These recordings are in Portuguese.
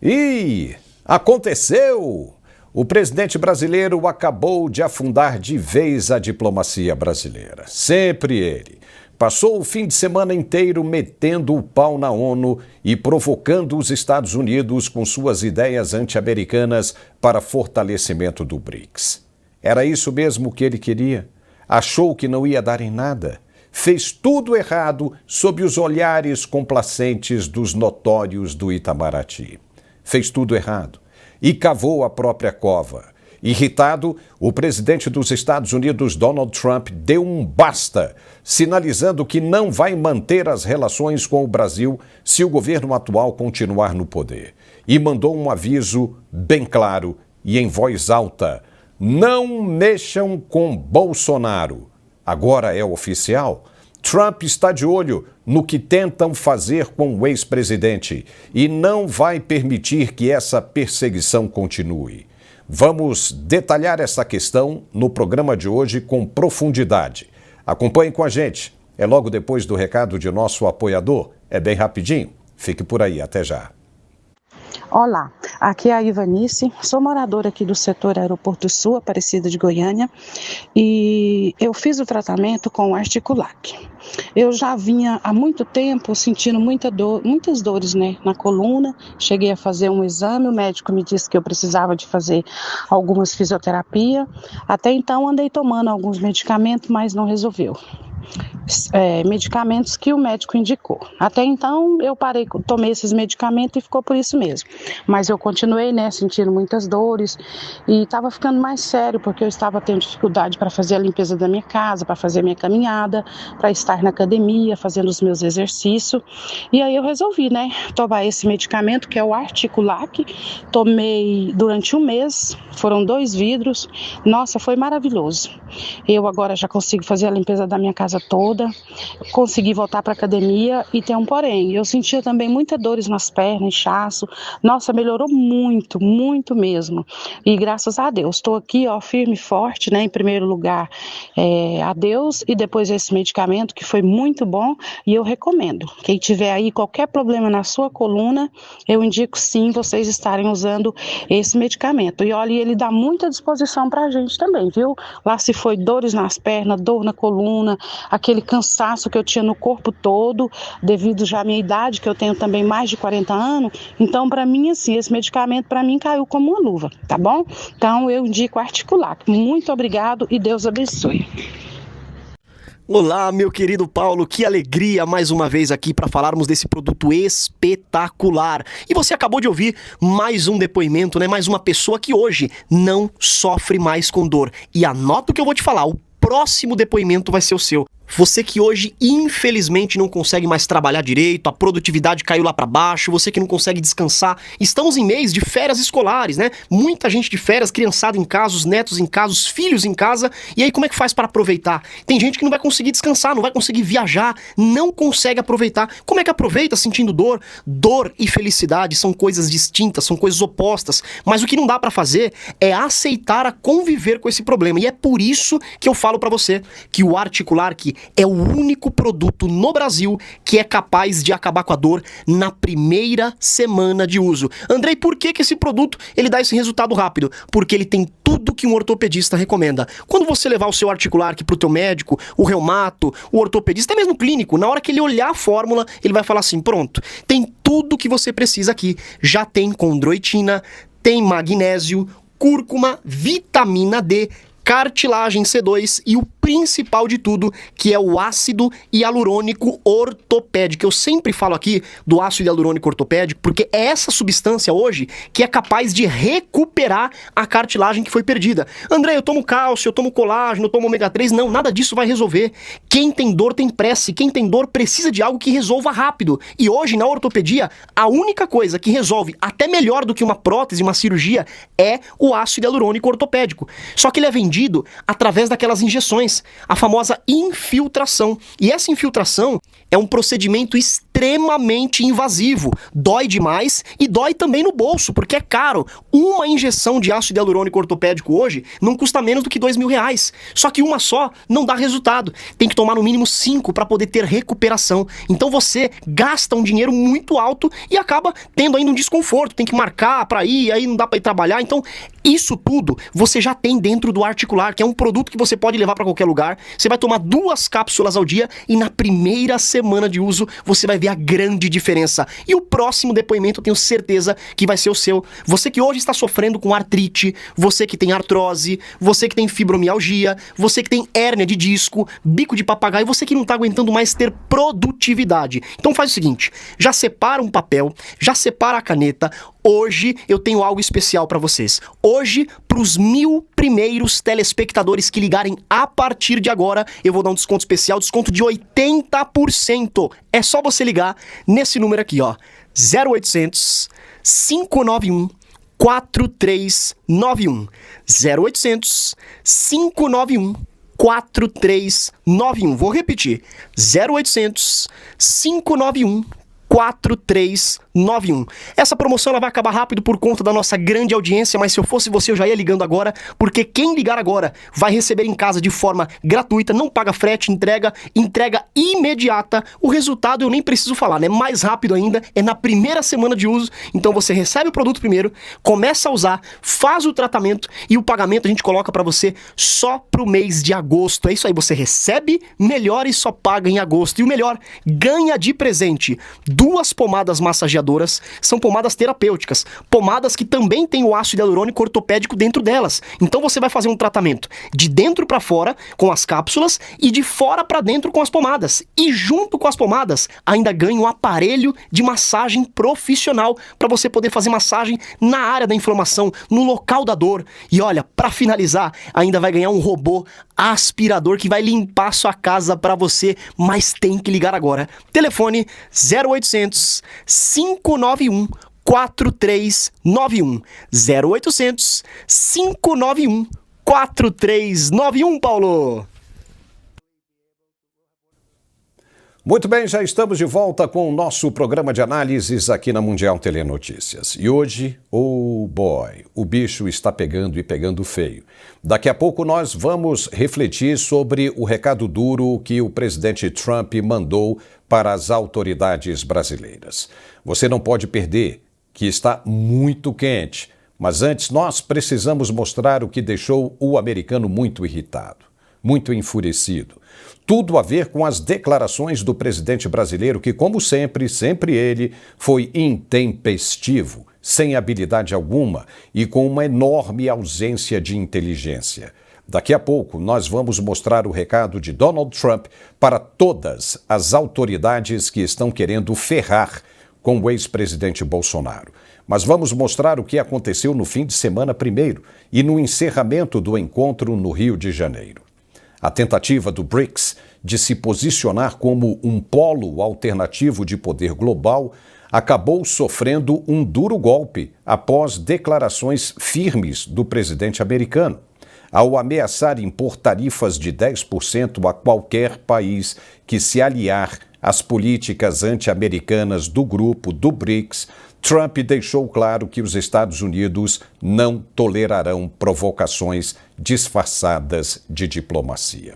E aconteceu! O presidente brasileiro acabou de afundar de vez a diplomacia brasileira. Sempre ele. Passou o fim de semana inteiro metendo o pau na ONU e provocando os Estados Unidos com suas ideias anti-americanas para fortalecimento do BRICS. Era isso mesmo que ele queria? Achou que não ia dar em nada? Fez tudo errado sob os olhares complacentes dos notórios do Itamaraty. Fez tudo errado e cavou a própria cova. Irritado, o presidente dos Estados Unidos, Donald Trump, deu um basta, sinalizando que não vai manter as relações com o Brasil se o governo atual continuar no poder. E mandou um aviso bem claro e em voz alta: não mexam com Bolsonaro. Agora é oficial. Trump está de olho no que tentam fazer com o ex-presidente e não vai permitir que essa perseguição continue. Vamos detalhar essa questão no programa de hoje com profundidade. Acompanhe com a gente. É logo depois do recado de nosso apoiador. É bem rapidinho. Fique por aí. Até já. Olá, aqui é a Ivanice, sou moradora aqui do setor Aeroporto Sul, Aparecida de Goiânia, e eu fiz o tratamento com o Articulac. Eu já vinha há muito tempo sentindo muitas dores, na coluna. Cheguei a fazer um exame, o médico me disse que eu precisava de fazer algumas fisioterapia. Até então andei tomando alguns medicamentos, mas não resolveu. Medicamentos que o médico indicou. Até então eu tomei esses medicamentos e ficou por isso mesmo. Mas eu continuei, sentindo muitas dores e estava ficando mais sério porque eu estava tendo dificuldade para fazer a limpeza da minha casa, para fazer a minha caminhada, para estar na academia, fazendo os meus exercícios. E aí eu resolvi, tomar esse medicamento que é o Articulac. Tomei durante um mês, foram 2 vidros. Nossa, foi maravilhoso. Eu agora já consigo fazer a limpeza da minha casa toda, consegui voltar para a academia e tem um porém, eu sentia também muitas dores nas pernas, inchaço. Nossa, melhorou muito, muito mesmo. E graças a Deus, estou aqui, firme e forte, em primeiro lugar, a Deus e depois esse medicamento que foi muito bom e eu recomendo. Quem tiver aí qualquer problema na sua coluna, eu indico sim vocês estarem usando esse medicamento. E olha, ele dá muita disposição para a gente também, viu? Lá se foi dores nas pernas, dor na coluna, aquele cansaço que eu tinha no corpo todo, devido já à minha idade, que eu tenho também mais de 40 anos, então para mim, assim, esse medicamento para mim caiu como uma luva, tá bom? Então eu indico Articulac. Muito obrigado e Deus abençoe. Olá, meu querido Paulo, que alegria mais uma vez aqui para falarmos desse produto espetacular. E você acabou de ouvir mais um depoimento, mais uma pessoa que hoje não sofre mais com dor. E anota o que eu vou te falar, o próximo depoimento vai ser o seu. Você que hoje, infelizmente, não consegue mais trabalhar direito, a produtividade caiu lá pra baixo, você que não consegue descansar. Estamos em mês de férias escolares, Muita gente de férias, criançada em casa, os netos em casa, os filhos em casa. E aí, como é que faz para aproveitar? Tem gente que não vai conseguir descansar, não vai conseguir viajar, não consegue aproveitar. Como é que aproveita sentindo dor? Dor e felicidade são coisas distintas, são coisas opostas. Mas o que não dá pra fazer é aceitar a conviver com esse problema. E é por isso que eu falo pra você que o Articulac é o único produto no Brasil que é capaz de acabar com a dor na primeira semana de uso. Andrei, por que esse produto ele dá esse resultado rápido? Porque ele tem tudo que um ortopedista recomenda. Quando você levar o seu Articulac pro teu médico, o reumato, o ortopedista, até mesmo clínico, na hora que ele olhar a fórmula, ele vai falar assim, pronto, tem tudo que você precisa aqui. Já tem condroitina, tem magnésio, cúrcuma, vitamina D, cartilagem C2 e o principal de tudo, que é o ácido hialurônico ortopédico. Eu sempre falo aqui do ácido hialurônico ortopédico porque é essa substância hoje que é capaz de recuperar a cartilagem que foi perdida. André, eu tomo cálcio, eu tomo colágeno, eu tomo ômega 3. Não, nada disso vai resolver. Quem tem dor tem pressa, quem tem dor precisa de algo que resolva rápido. E hoje, na ortopedia, a única coisa que resolve até melhor do que uma prótese, uma cirurgia, é o ácido hialurônico ortopédico. Só que ele é vendido através daquelas injeções. faz? A famosa infiltração. E essa infiltração é um procedimento extremamente invasivo. Dói demais e dói também no bolso, porque é caro. Uma injeção de ácido hialurônico ortopédico hoje não custa menos do que R$2.000. Só que uma só não dá resultado. Tem que tomar no mínimo 5 para poder ter recuperação. Então você gasta um dinheiro muito alto e acaba tendo ainda um desconforto. Tem que marcar para ir, aí não dá para ir trabalhar. Então isso tudo você já tem dentro do Articular, que é um produto que você pode levar para qualquer lugar. Você vai tomar 2 cápsulas ao dia e na primeira semana de uso você vai ver a grande diferença. E o próximo depoimento eu tenho certeza que vai ser o seu. Você que hoje está sofrendo com artrite, você que tem artrose, você que tem fibromialgia, você que tem hérnia de disco, bico de papagaio, você que não está aguentando mais ter produtividade. Então faz o seguinte, já separa um papel, já separa a caneta. Hoje eu tenho algo especial para vocês. Hoje, para os 1.000 primeiros telespectadores que ligarem a partir de agora, eu vou dar um desconto especial, desconto de 80%. É só você ligar nesse número aqui, ó, 0800 591 4391. 0800 591 4391. Vou repetir. 0800 591 4391. Essa promoção ela vai acabar rápido por conta da nossa grande audiência, mas se eu fosse você eu já ia ligando agora, porque quem ligar agora vai receber em casa de forma gratuita, não paga frete, entrega imediata. O resultado eu nem preciso falar, né? Mais rápido ainda, é na primeira semana de uso. Então você recebe o produto primeiro, começa a usar, faz o tratamento e o pagamento a gente coloca para você só pro mês de agosto. É isso aí, você recebe melhor e só paga em agosto. E o melhor, ganha de presente 2 pomadas massageadoras, são pomadas terapêuticas, pomadas que também têm o ácido hialurônico ortopédico dentro delas. Então você vai fazer um tratamento de dentro para fora com as cápsulas e de fora para dentro com as pomadas. E junto com as pomadas ainda ganha um aparelho de massagem profissional para você poder fazer massagem na área da inflamação, no local da dor. E olha, para finalizar, ainda vai ganhar um robô aspirador que vai limpar sua casa para você, mas tem que ligar agora. Telefone 0800 591 4391. 0800 591 4391, Paulo. Muito bem, já estamos de volta com o nosso programa de análises aqui na Mundial Telenotícias. E hoje, oh boy, o bicho está pegando e pegando feio. Daqui a pouco nós vamos refletir sobre o recado duro que o presidente Trump mandou para as autoridades brasileiras. Você não pode perder, que está muito quente. Mas antes, nós precisamos mostrar o que deixou o americano muito irritado, muito enfurecido. Tudo a ver com as declarações do presidente brasileiro que, como sempre ele foi intempestivo, sem habilidade alguma e com uma enorme ausência de inteligência. Daqui a pouco nós vamos mostrar o recado de Donald Trump para todas as autoridades que estão querendo ferrar com o ex-presidente Bolsonaro. Mas vamos mostrar o que aconteceu no fim de semana primeiro e no encerramento do encontro no Rio de Janeiro. A tentativa do BRICS de se posicionar como um polo alternativo de poder global acabou sofrendo um duro golpe após declarações firmes do presidente americano, ao ameaçar impor tarifas de 10% a qualquer país que se aliar às políticas anti-americanas do grupo do BRICS. Trump deixou claro que os Estados Unidos não tolerarão provocações disfarçadas de diplomacia.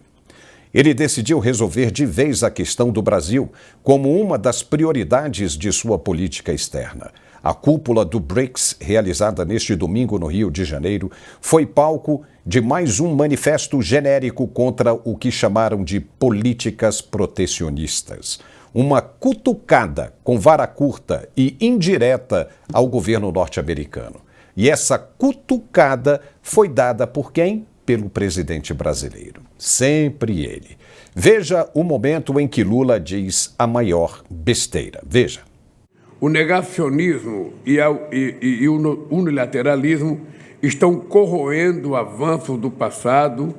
Ele decidiu resolver de vez a questão do Brasil como uma das prioridades de sua política externa. A cúpula do BRICS, realizada neste domingo no Rio de Janeiro, foi palco de mais um manifesto genérico contra o que chamaram de políticas protecionistas. Uma cutucada com vara curta e indireta ao governo norte-americano. E essa cutucada foi dada por quem? Pelo presidente brasileiro. Sempre ele. Veja o momento em que Lula diz a maior besteira. Veja. O negacionismo e o unilateralismo estão corroendo o avanço do passado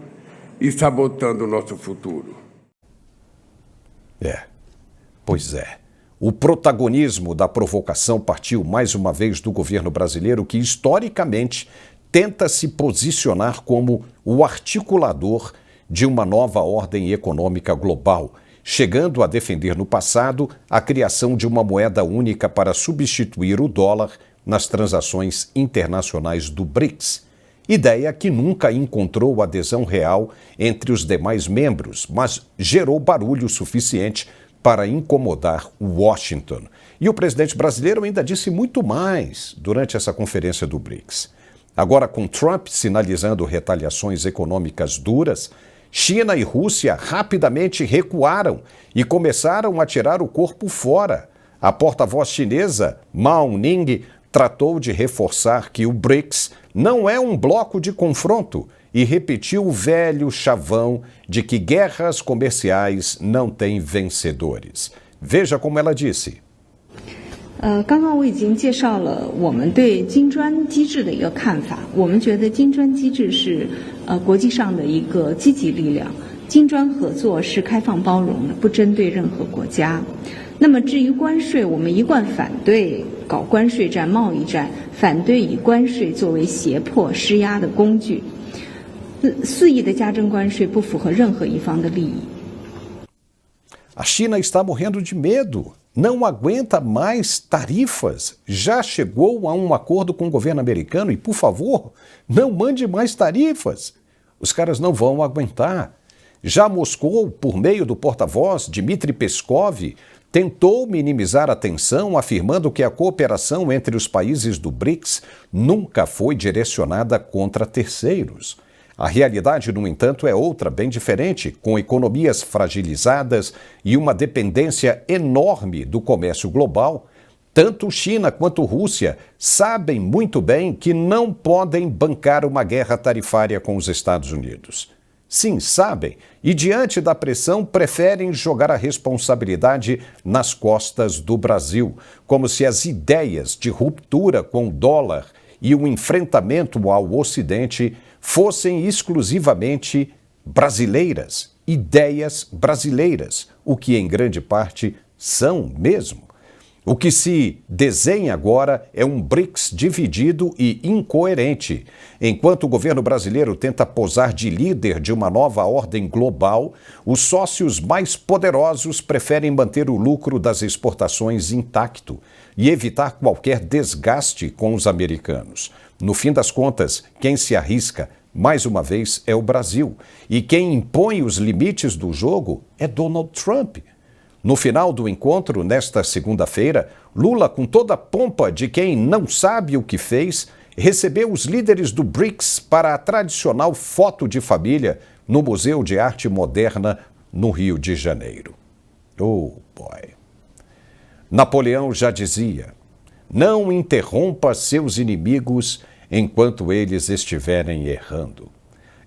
e sabotando o nosso futuro. Pois é. O protagonismo da provocação partiu mais uma vez do governo brasileiro, que historicamente tenta se posicionar como o articulador de uma nova ordem econômica global, chegando a defender no passado a criação de uma moeda única para substituir o dólar nas transações internacionais do BRICS. Ideia que nunca encontrou adesão real entre os demais membros, mas gerou barulho suficiente para incomodar Washington. E o presidente brasileiro ainda disse muito mais durante essa conferência do BRICS. Agora, com Trump sinalizando retaliações econômicas duras, China e Rússia rapidamente recuaram e começaram a tirar o corpo fora. A porta-voz chinesa, Mao Ning, tratou de reforçar que o BRICS não é um bloco de confronto e repetiu o velho chavão de que guerras comerciais não têm vencedores. Veja como ela disse. 刚刚我已经介绍了我们对金砖机制的一个看法。我们觉得金砖机制是国际上的一个积极力量。金砖合作是开放包容的，不针对任何国家。那么至于关税，我们一贯反对搞关税战、贸易战，反对以关税作为胁迫、施压的工具。肆意的加征关税不符合任何一方的利益。A China está morrendo de medo. Não aguenta mais tarifas. Já chegou a um acordo com o governo americano e, por favor, não mande mais tarifas. Os caras não vão aguentar. Já Moscou, por meio do porta-voz Dmitry Peskov, tentou minimizar a tensão, afirmando que a cooperação entre os países do BRICS nunca foi direcionada contra terceiros. A realidade, no entanto, é outra, bem diferente, com economias fragilizadas e uma dependência enorme do comércio global. Tanto China quanto Rússia sabem muito bem que não podem bancar uma guerra tarifária com os Estados Unidos. Sim, sabem, e diante da pressão preferem jogar a responsabilidade nas costas do Brasil, como se as ideias de ruptura com o dólar e o enfrentamento ao Ocidente fossem exclusivamente brasileiras, ideias brasileiras, o que em grande parte são mesmo. O que se desenha agora é um BRICS dividido e incoerente. Enquanto o governo brasileiro tenta posar de líder de uma nova ordem global, os sócios mais poderosos preferem manter o lucro das exportações intacto e evitar qualquer desgaste com os americanos. No fim das contas, quem se arrisca, mais uma vez, é o Brasil. E quem impõe os limites do jogo é Donald Trump. No final do encontro, nesta segunda-feira, Lula, com toda a pompa de quem não sabe o que fez, recebeu os líderes do BRICS para a tradicional foto de família no Museu de Arte Moderna, no Rio de Janeiro. Oh, boy! Napoleão já dizia: não interrompa seus inimigos enquanto eles estiverem errando.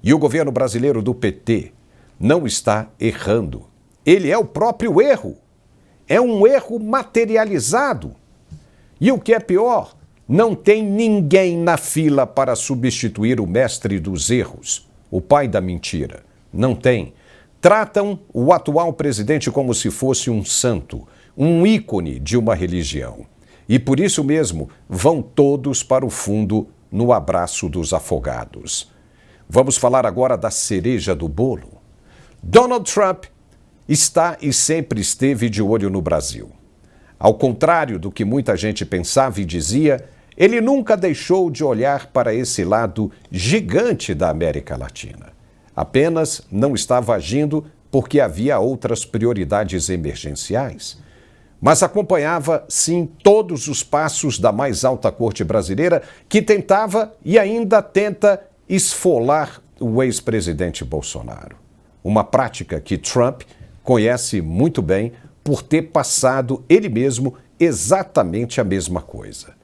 E o governo brasileiro do PT não está errando. Ele é o próprio erro. É um erro materializado. E o que é pior, não tem ninguém na fila para substituir o mestre dos erros, o pai da mentira. Não tem. Tratam o atual presidente como se fosse um santo, um ícone de uma religião. E por isso mesmo vão todos para o fundo no abraço dos afogados. Vamos falar agora da cereja do bolo. Donald Trump está e sempre esteve de olho no Brasil. Ao contrário do que muita gente pensava e dizia, ele nunca deixou de olhar para esse lado gigante da América Latina. Apenas não estava agindo porque havia outras prioridades emergenciais. Mas acompanhava, sim, todos os passos da mais alta corte brasileira, que tentava e ainda tenta esfolar o ex-presidente Bolsonaro. Uma prática que Trump conhece muito bem por ter passado ele mesmo exatamente a mesma coisa.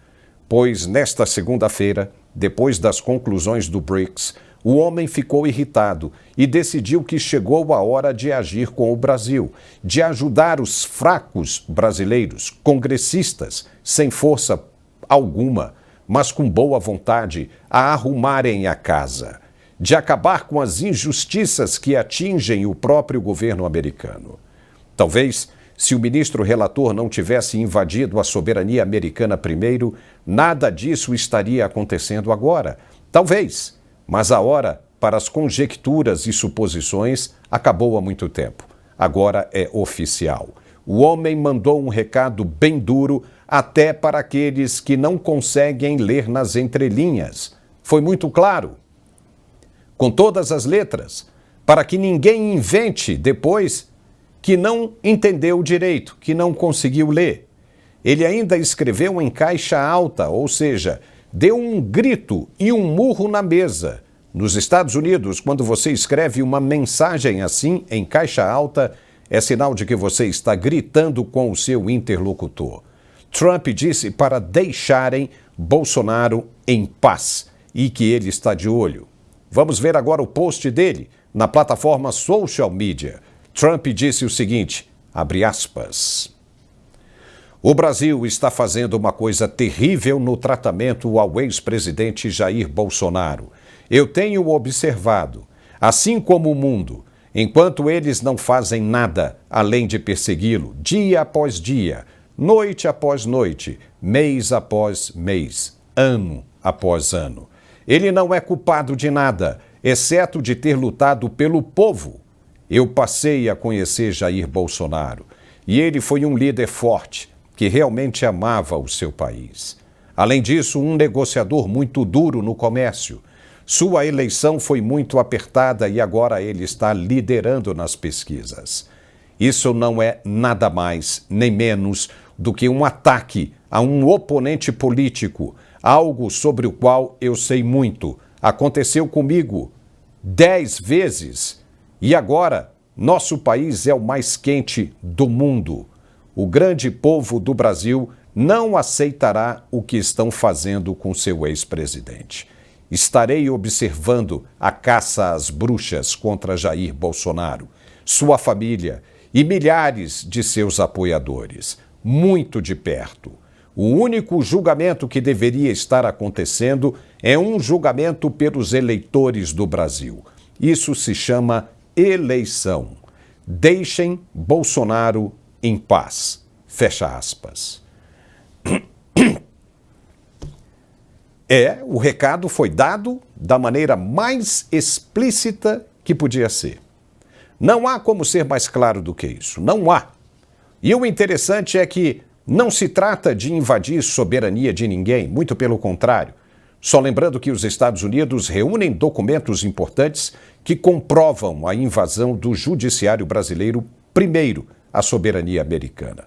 Pois nesta segunda-feira, depois das conclusões do BRICS, o homem ficou irritado e decidiu que chegou a hora de agir com o Brasil, de ajudar os fracos brasileiros, congressistas, sem força alguma, mas com boa vontade, a arrumarem a casa, de acabar com as injustiças que atingem o próprio governo americano. Talvez, se o ministro relator não tivesse invadido a soberania americana primeiro, nada disso estaria acontecendo agora. Talvez. Mas a hora para as conjecturas e suposições acabou há muito tempo. Agora é oficial. O homem mandou um recado bem duro até para aqueles que não conseguem ler nas entrelinhas. Foi muito claro, com todas as letras, para que ninguém invente depois que não entendeu direito, que não conseguiu ler. Ele ainda escreveu em caixa alta, ou seja, deu um grito e um murro na mesa. Nos Estados Unidos, quando você escreve uma mensagem assim, em caixa alta, é sinal de que você está gritando com o seu interlocutor. Trump disse para deixarem Bolsonaro em paz e que ele está de olho. Vamos ver agora o post dele na plataforma social media. Trump disse o seguinte, abre aspas, o Brasil está fazendo uma coisa terrível no tratamento ao ex-presidente Jair Bolsonaro. Eu tenho observado, assim como o mundo, enquanto eles não fazem nada além de persegui-lo dia após dia, noite após noite, mês após mês, ano após ano. Ele não é culpado de nada, exceto de ter lutado pelo povo. Eu passei a conhecer Jair Bolsonaro e ele foi um líder forte, que realmente amava o seu país. Além disso, um negociador muito duro no comércio. Sua eleição foi muito apertada e agora ele está liderando nas pesquisas. Isso não é nada mais nem menos do que um ataque a um oponente político, algo sobre o qual eu sei muito. Aconteceu comigo 10 vezes e agora nosso país é o mais quente do mundo. O grande povo do Brasil não aceitará o que estão fazendo com seu ex-presidente. Estarei observando a caça às bruxas contra Jair Bolsonaro, sua família e milhares de seus apoiadores, muito de perto. O único julgamento que deveria estar acontecendo é um julgamento pelos eleitores do Brasil. Isso se chama eleição. Deixem Bolsonaro em paz. Fecha aspas. O recado foi dado da maneira mais explícita que podia ser. Não há como ser mais claro do que isso. Não há. E o interessante é que não se trata de invadir soberania de ninguém, muito pelo contrário. Só lembrando que os Estados Unidos reúnem documentos importantes que comprovam a invasão do judiciário brasileiro primeiro à soberania americana.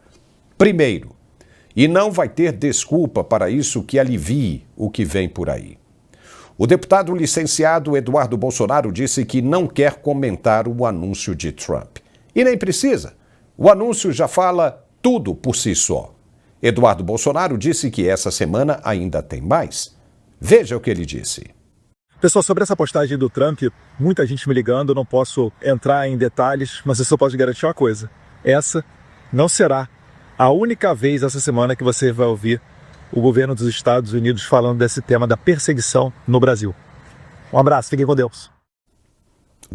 Primeiro. E não vai ter desculpa para isso que alivie o que vem por aí. O deputado licenciado Eduardo Bolsonaro disse que não quer comentar o anúncio de Trump. E nem precisa. O anúncio já fala tudo por si só. Eduardo Bolsonaro disse que essa semana ainda tem mais. Veja o que ele disse. Pessoal, sobre essa postagem do Trump, muita gente me ligando, não posso entrar em detalhes, mas eu só posso garantir uma coisa. Essa não será a única vez essa semana que você vai ouvir o governo dos Estados Unidos falando desse tema da perseguição no Brasil. Um abraço, fiquem com Deus.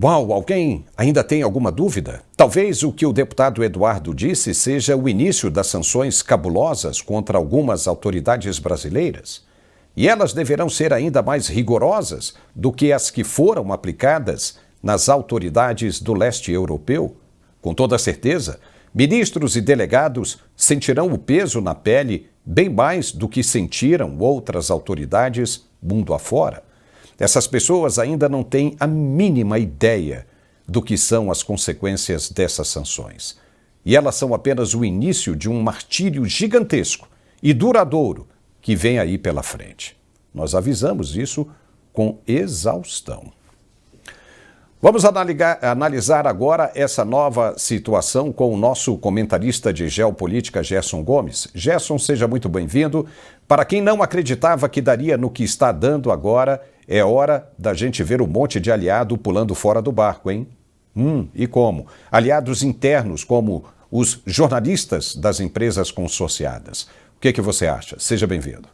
Uau, alguém ainda tem alguma dúvida? Talvez o que o deputado Eduardo disse seja o início das sanções cabulosas contra algumas autoridades brasileiras. E elas deverão ser ainda mais rigorosas do que as que foram aplicadas nas autoridades do leste europeu. Com toda certeza, ministros e delegados sentirão o peso na pele bem mais do que sentiram outras autoridades mundo afora. Essas pessoas ainda não têm a mínima ideia do que são as consequências dessas sanções. E elas são apenas o início de um martírio gigantesco e duradouro que vem aí pela frente. Nós avisamos isso com exaustão. Vamos analisar agora essa nova situação com o nosso comentarista de geopolítica, Gerson Gomes. Gerson, seja muito bem-vindo. Para quem não acreditava que daria no que está dando agora, é hora da gente ver um monte de aliado pulando fora do barco, hein? E como? Aliados internos, como os jornalistas das empresas consorciadas. O que você acha? Seja bem-vindo.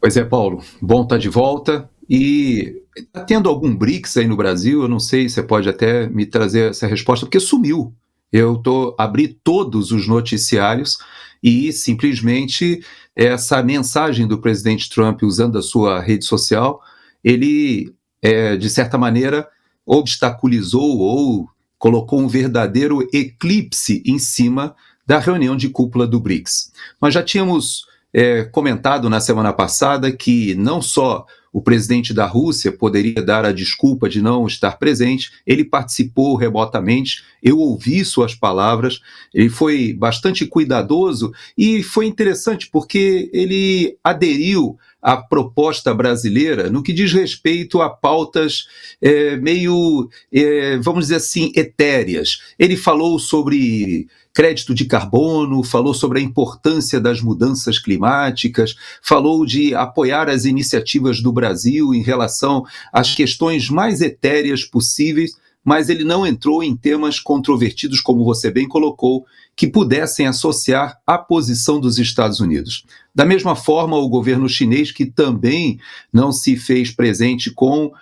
Pois é, Paulo. Bom estar de volta. E está tendo algum BRICS aí no Brasil? Eu não sei, você pode até me trazer essa resposta, porque sumiu. Eu abri todos os noticiários e simplesmente essa mensagem do presidente Trump usando a sua rede social, ele, de certa maneira, obstaculizou ou colocou um verdadeiro eclipse em cima da reunião de cúpula do BRICS. Nós já tínhamos comentado na semana passada que não só o presidente da Rússia poderia dar a desculpa de não estar presente, ele participou remotamente, eu ouvi suas palavras, ele foi bastante cuidadoso e foi interessante porque ele aderiu à proposta brasileira no que diz respeito a pautas vamos dizer assim, etéreas. Ele falou sobre crédito de carbono, falou sobre a importância das mudanças climáticas, falou de apoiar as iniciativas do Brasil em relação às questões mais etéreas possíveis, mas ele não entrou em temas controvertidos, como você bem colocou, que pudessem associar à posição dos Estados Unidos. Da mesma forma, o governo chinês, que também não se fez presente com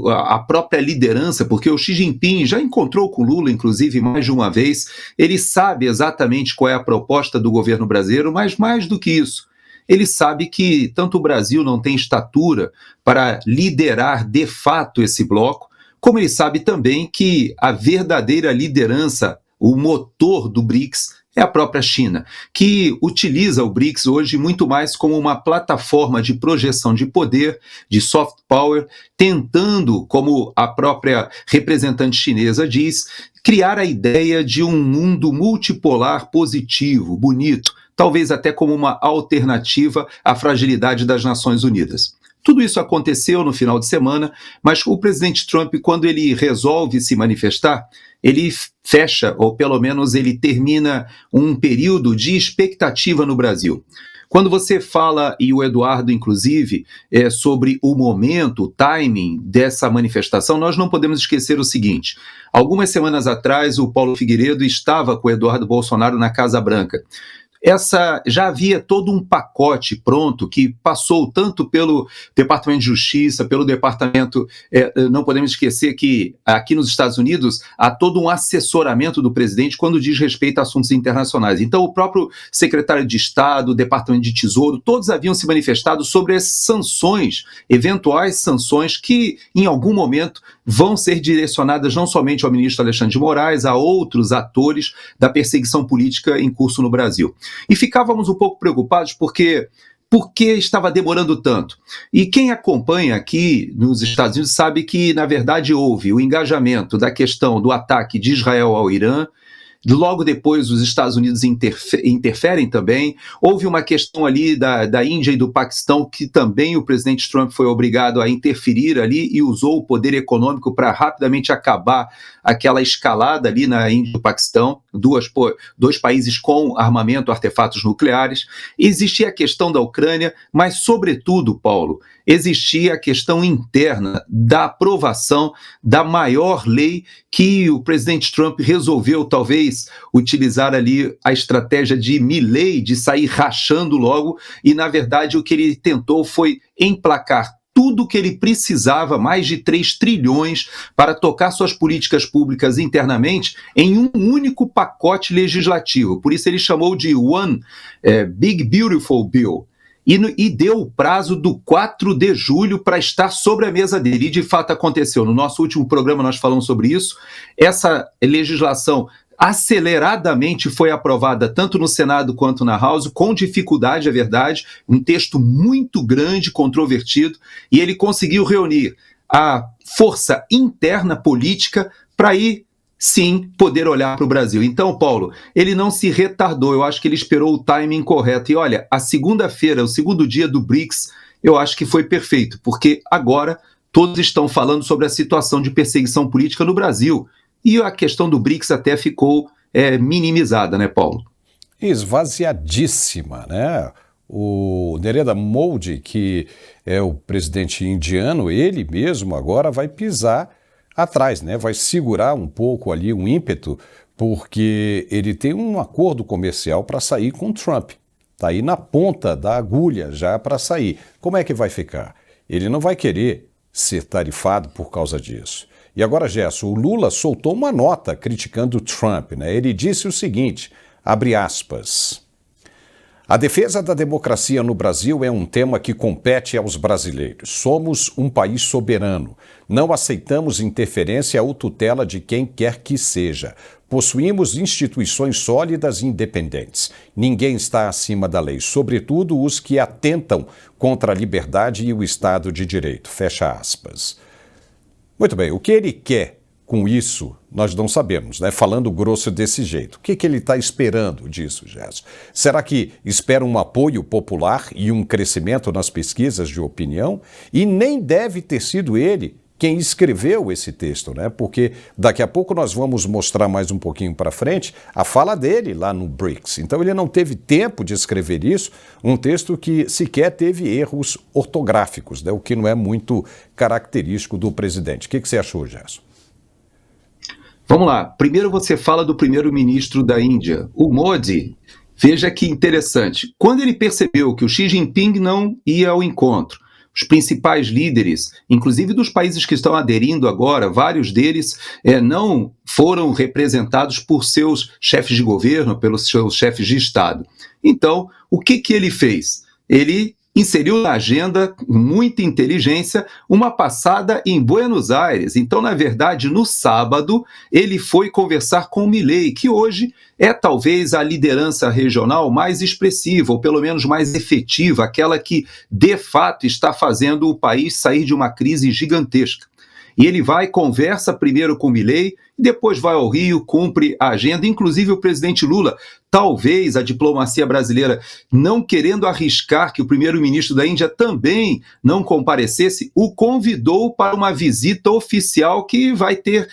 a própria liderança, porque o Xi Jinping já encontrou com Lula, inclusive, mais de uma vez, ele sabe exatamente qual é a proposta do governo brasileiro, mas mais do que isso, ele sabe que tanto o Brasil não tem estatura para liderar de fato esse bloco, como ele sabe também que a verdadeira liderança, o motor do BRICS, é a própria China, que utiliza o BRICS hoje muito mais como uma plataforma de projeção de poder, de soft power, tentando, como a própria representante chinesa diz, criar a ideia de um mundo multipolar positivo, bonito, talvez até como uma alternativa à fragilidade das Nações Unidas. Tudo isso aconteceu no final de semana, mas o presidente Trump, quando ele resolve se manifestar, ele fecha, ou pelo menos ele termina um período de expectativa no Brasil. Quando você fala, e o Eduardo inclusive, sobre o momento, o timing dessa manifestação, nós não podemos esquecer o seguinte: algumas semanas atrás o Paulo Figueiredo estava com o Eduardo Bolsonaro na Casa Branca. Já havia todo um pacote pronto que passou tanto pelo Departamento de Justiça, pelo Departamento, não podemos esquecer que aqui nos Estados Unidos há todo um assessoramento do presidente quando diz respeito a assuntos internacionais. Então o próprio secretário de Estado, o Departamento de Tesouro, todos haviam se manifestado sobre as sanções, eventuais sanções que em algum momento vão ser direcionadas não somente ao ministro Alexandre de Moraes, a outros atores da perseguição política em curso no Brasil. E ficávamos um pouco preocupados por que estava demorando tanto. E quem acompanha aqui nos Estados Unidos sabe que, na verdade, houve o engajamento da questão do ataque de Israel ao Irã. Logo depois, os Estados Unidos interferem também. Houve uma questão ali da Índia e do Paquistão, que também o presidente Trump foi obrigado a interferir ali e usou o poder econômico para rapidamente acabar aquela escalada ali na Índia e no Paquistão, dois países com armamento, artefatos nucleares. Existia a questão da Ucrânia, mas, sobretudo, Paulo, existia a questão interna da aprovação da maior lei que o presidente Trump resolveu, talvez, utilizar ali a estratégia de Milley, de sair rachando logo, e, na verdade, o que ele tentou foi emplacar tudo o que ele precisava, mais de 3 trilhões, para tocar suas políticas públicas internamente em um único pacote legislativo. Por isso ele chamou de One Big Beautiful Bill. E deu o prazo do 4 de julho para estar sobre a mesa dele. E de fato aconteceu. No nosso último programa nós falamos sobre isso. Essa legislação aceleradamente foi aprovada tanto no Senado quanto na House, com dificuldade, é verdade, um texto muito grande, controvertido, e ele conseguiu reunir a força interna política para ir, sim, poder olhar para o Brasil. Então, Paulo, ele não se retardou, eu acho que ele esperou o timing correto. E olha, a segunda-feira, o segundo dia do BRICS, eu acho que foi perfeito, porque agora todos estão falando sobre a situação de perseguição política no Brasil. E a questão do BRICS até ficou minimizada, né, Paulo? Esvaziadíssima, né? O Narendra Modi, que é o presidente indiano, ele mesmo agora vai pisar atrás, né? Vai segurar um pouco ali um ímpeto, porque ele tem um acordo comercial para sair com o Trump. Está aí na ponta da agulha já para sair. Como é que vai ficar? Ele não vai querer ser tarifado por causa disso. E agora, Gerson, o Lula soltou uma nota criticando o Trump, né? Ele disse o seguinte, abre aspas, A defesa da democracia no Brasil é um tema que compete aos brasileiros. Somos um país soberano. Não aceitamos interferência ou tutela de quem quer que seja. Possuímos instituições sólidas e independentes. Ninguém está acima da lei, sobretudo os que atentam contra a liberdade e o Estado de Direito. Fecha aspas. Muito bem, o que ele quer com isso, nós não sabemos, né? Falando grosso desse jeito. O que ele está esperando disso, Gerson? Será que espera um apoio popular e um crescimento nas pesquisas de opinião? E nem deve ter sido ele quem escreveu esse texto, né? Porque daqui a pouco nós vamos mostrar mais um pouquinho para frente a fala dele lá no BRICS. Então ele não teve tempo de escrever isso, um texto que sequer teve erros ortográficos, né? O que não é muito característico do presidente. O que você achou, Gerson? Vamos lá. Primeiro você fala do primeiro-ministro da Índia, o Modi. Veja que interessante. Quando ele percebeu que o Xi Jinping não ia ao encontro, os principais líderes, inclusive dos países que estão aderindo agora, vários deles não foram representados por seus chefes de governo, pelos seus chefes de Estado. Então, o que ele fez? Ele inseriu na agenda, com muita inteligência, uma passada em Buenos Aires. Então, na verdade, no sábado, ele foi conversar com o Milei, que hoje é talvez a liderança regional mais expressiva, ou pelo menos mais efetiva, aquela que, de fato, está fazendo o país sair de uma crise gigantesca. E ele vai, conversa primeiro com o Milei, depois vai ao Rio, cumpre a agenda, inclusive o presidente Lula. Talvez a diplomacia brasileira, não querendo arriscar que o primeiro-ministro da Índia também não comparecesse, o convidou para uma visita oficial que vai ter,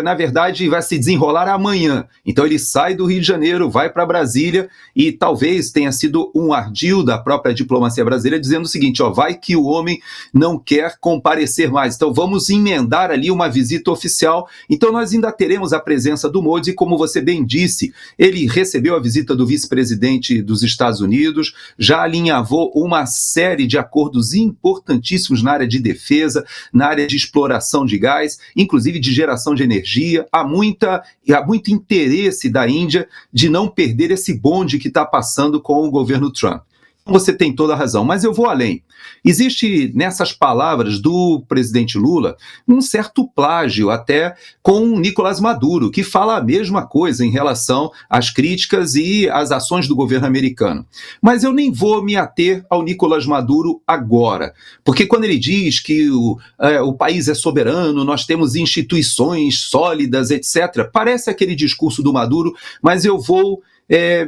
na verdade, vai se desenrolar amanhã. Então ele sai do Rio de Janeiro, vai para Brasília e talvez tenha sido um ardil da própria diplomacia brasileira dizendo o seguinte, vai que o homem não quer comparecer mais. Então vamos emendar ali uma visita oficial. Então nós ainda teremos a presença do Modi, como você bem disse, ele recebeu a visita do vice-presidente dos Estados Unidos, já alinhavou uma série de acordos importantíssimos na área de defesa, na área de exploração de gás, inclusive de geração de energia. Há muito interesse da Índia de não perder esse bonde que está passando com o governo Trump. Você tem toda a razão, mas eu vou além. Existe nessas palavras do presidente Lula um certo plágio até com Nicolás Maduro, que fala a mesma coisa em relação às críticas e às ações do governo americano. Mas eu nem vou me ater ao Nicolás Maduro agora, porque quando ele diz que o país é soberano, nós temos instituições sólidas, etc., parece aquele discurso do Maduro, mas eu vou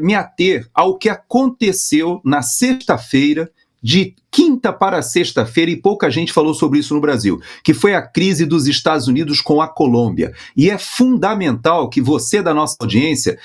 me ater ao que aconteceu na sexta-feira, de quinta para sexta-feira, e pouca gente falou sobre isso no Brasil, que foi a crise dos Estados Unidos com a Colômbia. E é fundamental que você da nossa audiência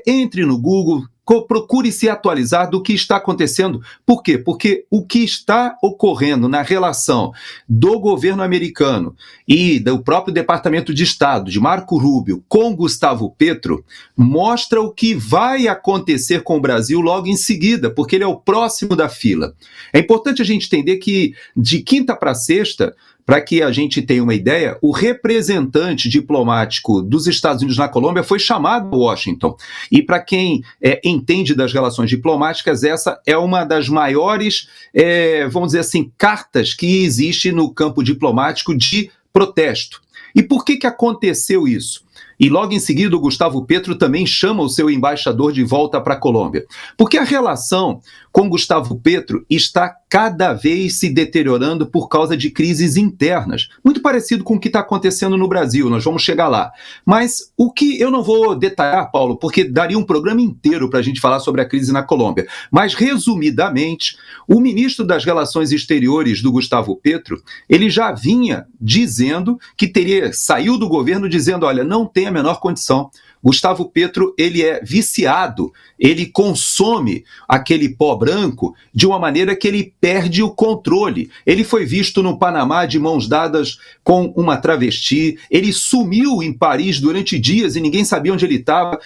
entre no Google, procure se atualizar do que está acontecendo. Por quê? Porque o que está ocorrendo na relação do governo americano e do próprio Departamento de Estado, de Marco Rubio, com Gustavo Petro, mostra o que vai acontecer com o Brasil logo em seguida, porque ele é o próximo da fila. É importante a gente entender que de quinta para sexta, para que a gente tenha uma ideia, o representante diplomático dos Estados Unidos na Colômbia foi chamado a Washington. E para quem entende das relações diplomáticas, essa é uma das maiores, vamos dizer assim, cartas que existe no campo diplomático de protesto. E por que aconteceu isso? E logo em seguida o Gustavo Petro também chama o seu embaixador de volta para a Colômbia. Porque a relação com Gustavo Petro está cada vez se deteriorando por causa de crises internas. Muito parecido com o que está acontecendo no Brasil, nós vamos chegar lá. Mas o que eu não vou detalhar, Paulo, porque daria um programa inteiro para a gente falar sobre a crise na Colômbia. Mas, resumidamente, o ministro das Relações Exteriores do Gustavo Petro, ele já vinha dizendo que saiu do governo dizendo, olha, não tem a menor condição. Gustavo Petro, ele é viciado, ele consome aquele pó branco de uma maneira que ele perde o controle. Ele foi visto no Panamá de mãos dadas com uma travesti, ele sumiu em Paris durante dias e ninguém sabia onde ele estava.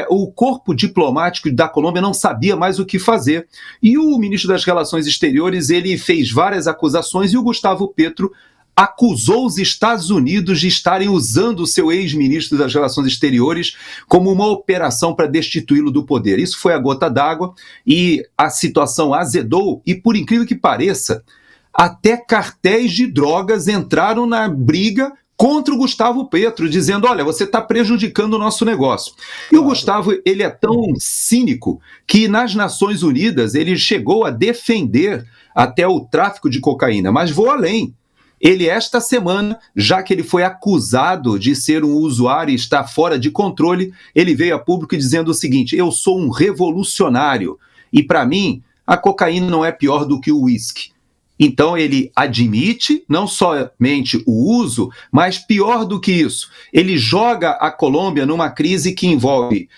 O corpo diplomático da Colômbia não sabia mais o que fazer. E o ministro das Relações Exteriores, ele fez várias acusações e o Gustavo Petro acusou os Estados Unidos de estarem usando o seu ex-ministro das Relações Exteriores como uma operação para destituí-lo do poder. Isso foi a gota d'água e a situação azedou e, por incrível que pareça, até cartéis de drogas entraram na briga contra o Gustavo Petro, dizendo, olha, você está prejudicando o nosso negócio. E o Gustavo, ele é tão cínico que nas Nações Unidas ele chegou a defender até o tráfico de cocaína, mas vou além. Ele, esta semana, já que ele foi acusado de ser um usuário e estar fora de controle, ele veio a público dizendo o seguinte, eu sou um revolucionário e, para mim, a cocaína não é pior do que o uísque. Então ele admite não somente o uso, mas pior do que isso, ele joga a Colômbia numa crise que envolve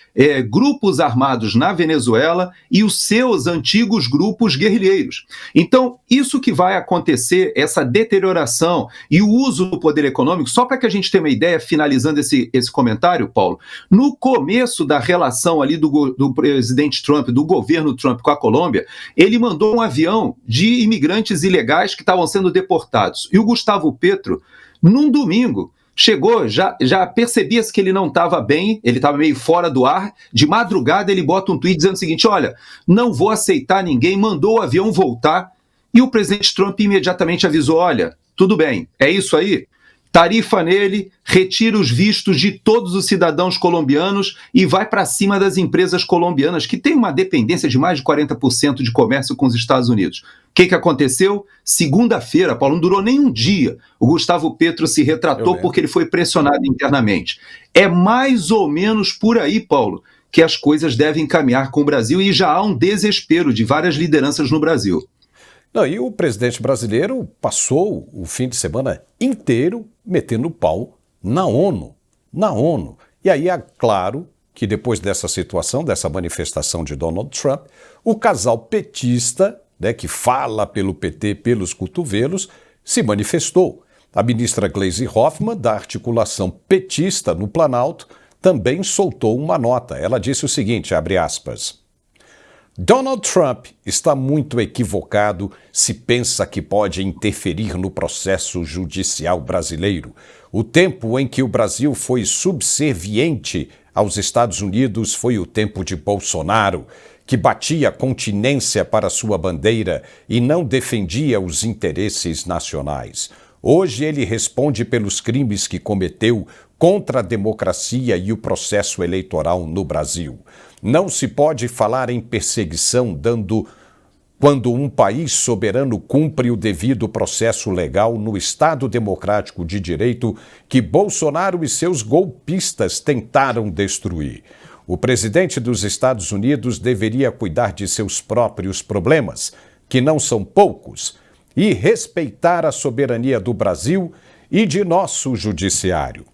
grupos armados na Venezuela e os seus antigos grupos guerrilheiros. Então isso que vai acontecer, essa deterioração e o uso do poder econômico, só para que a gente tenha uma ideia, finalizando esse comentário, Paulo, no começo da relação ali do presidente Trump, do governo Trump com a Colômbia, ele mandou um avião de imigrantes ilegais que estavam sendo deportados. E o Gustavo Petro, num domingo, chegou, já percebia-se que ele não estava bem, ele estava meio fora do ar, de madrugada ele bota um tweet dizendo o seguinte, olha, não vou aceitar ninguém, mandou o avião voltar, e o presidente Trump imediatamente avisou, olha, tudo bem, é isso aí? Tarifa nele, retira os vistos de todos os cidadãos colombianos e vai para cima das empresas colombianas, que têm uma dependência de mais de 40% de comércio com os Estados Unidos. O que aconteceu? Segunda-feira, Paulo, não durou nem um dia, o Gustavo Petro se retratou porque ele foi pressionado internamente. É mais ou menos por aí, Paulo, que as coisas devem caminhar com o Brasil e já há um desespero de várias lideranças no Brasil. Não, e o presidente brasileiro passou o fim de semana inteiro metendo o pau na ONU. Na ONU. E aí é claro que depois dessa situação, dessa manifestação de Donald Trump, o casal petista, né, que fala pelo PT pelos cotovelos, se manifestou. A ministra Gleisi Hoffmann, da articulação petista no Planalto, também soltou uma nota. Ela disse o seguinte, abre aspas, Donald Trump está muito equivocado se pensa que pode interferir no processo judicial brasileiro. O tempo em que o Brasil foi subserviente aos Estados Unidos foi o tempo de Bolsonaro, que batia continência para sua bandeira e não defendia os interesses nacionais. Hoje ele responde pelos crimes que cometeu contra a democracia e o processo eleitoral no Brasil. Não se pode falar em perseguição quando um país soberano cumpre o devido processo legal no Estado democrático de direito que Bolsonaro e seus golpistas tentaram destruir. O presidente dos Estados Unidos deveria cuidar de seus próprios problemas, que não são poucos, e respeitar a soberania do Brasil e de nosso judiciário.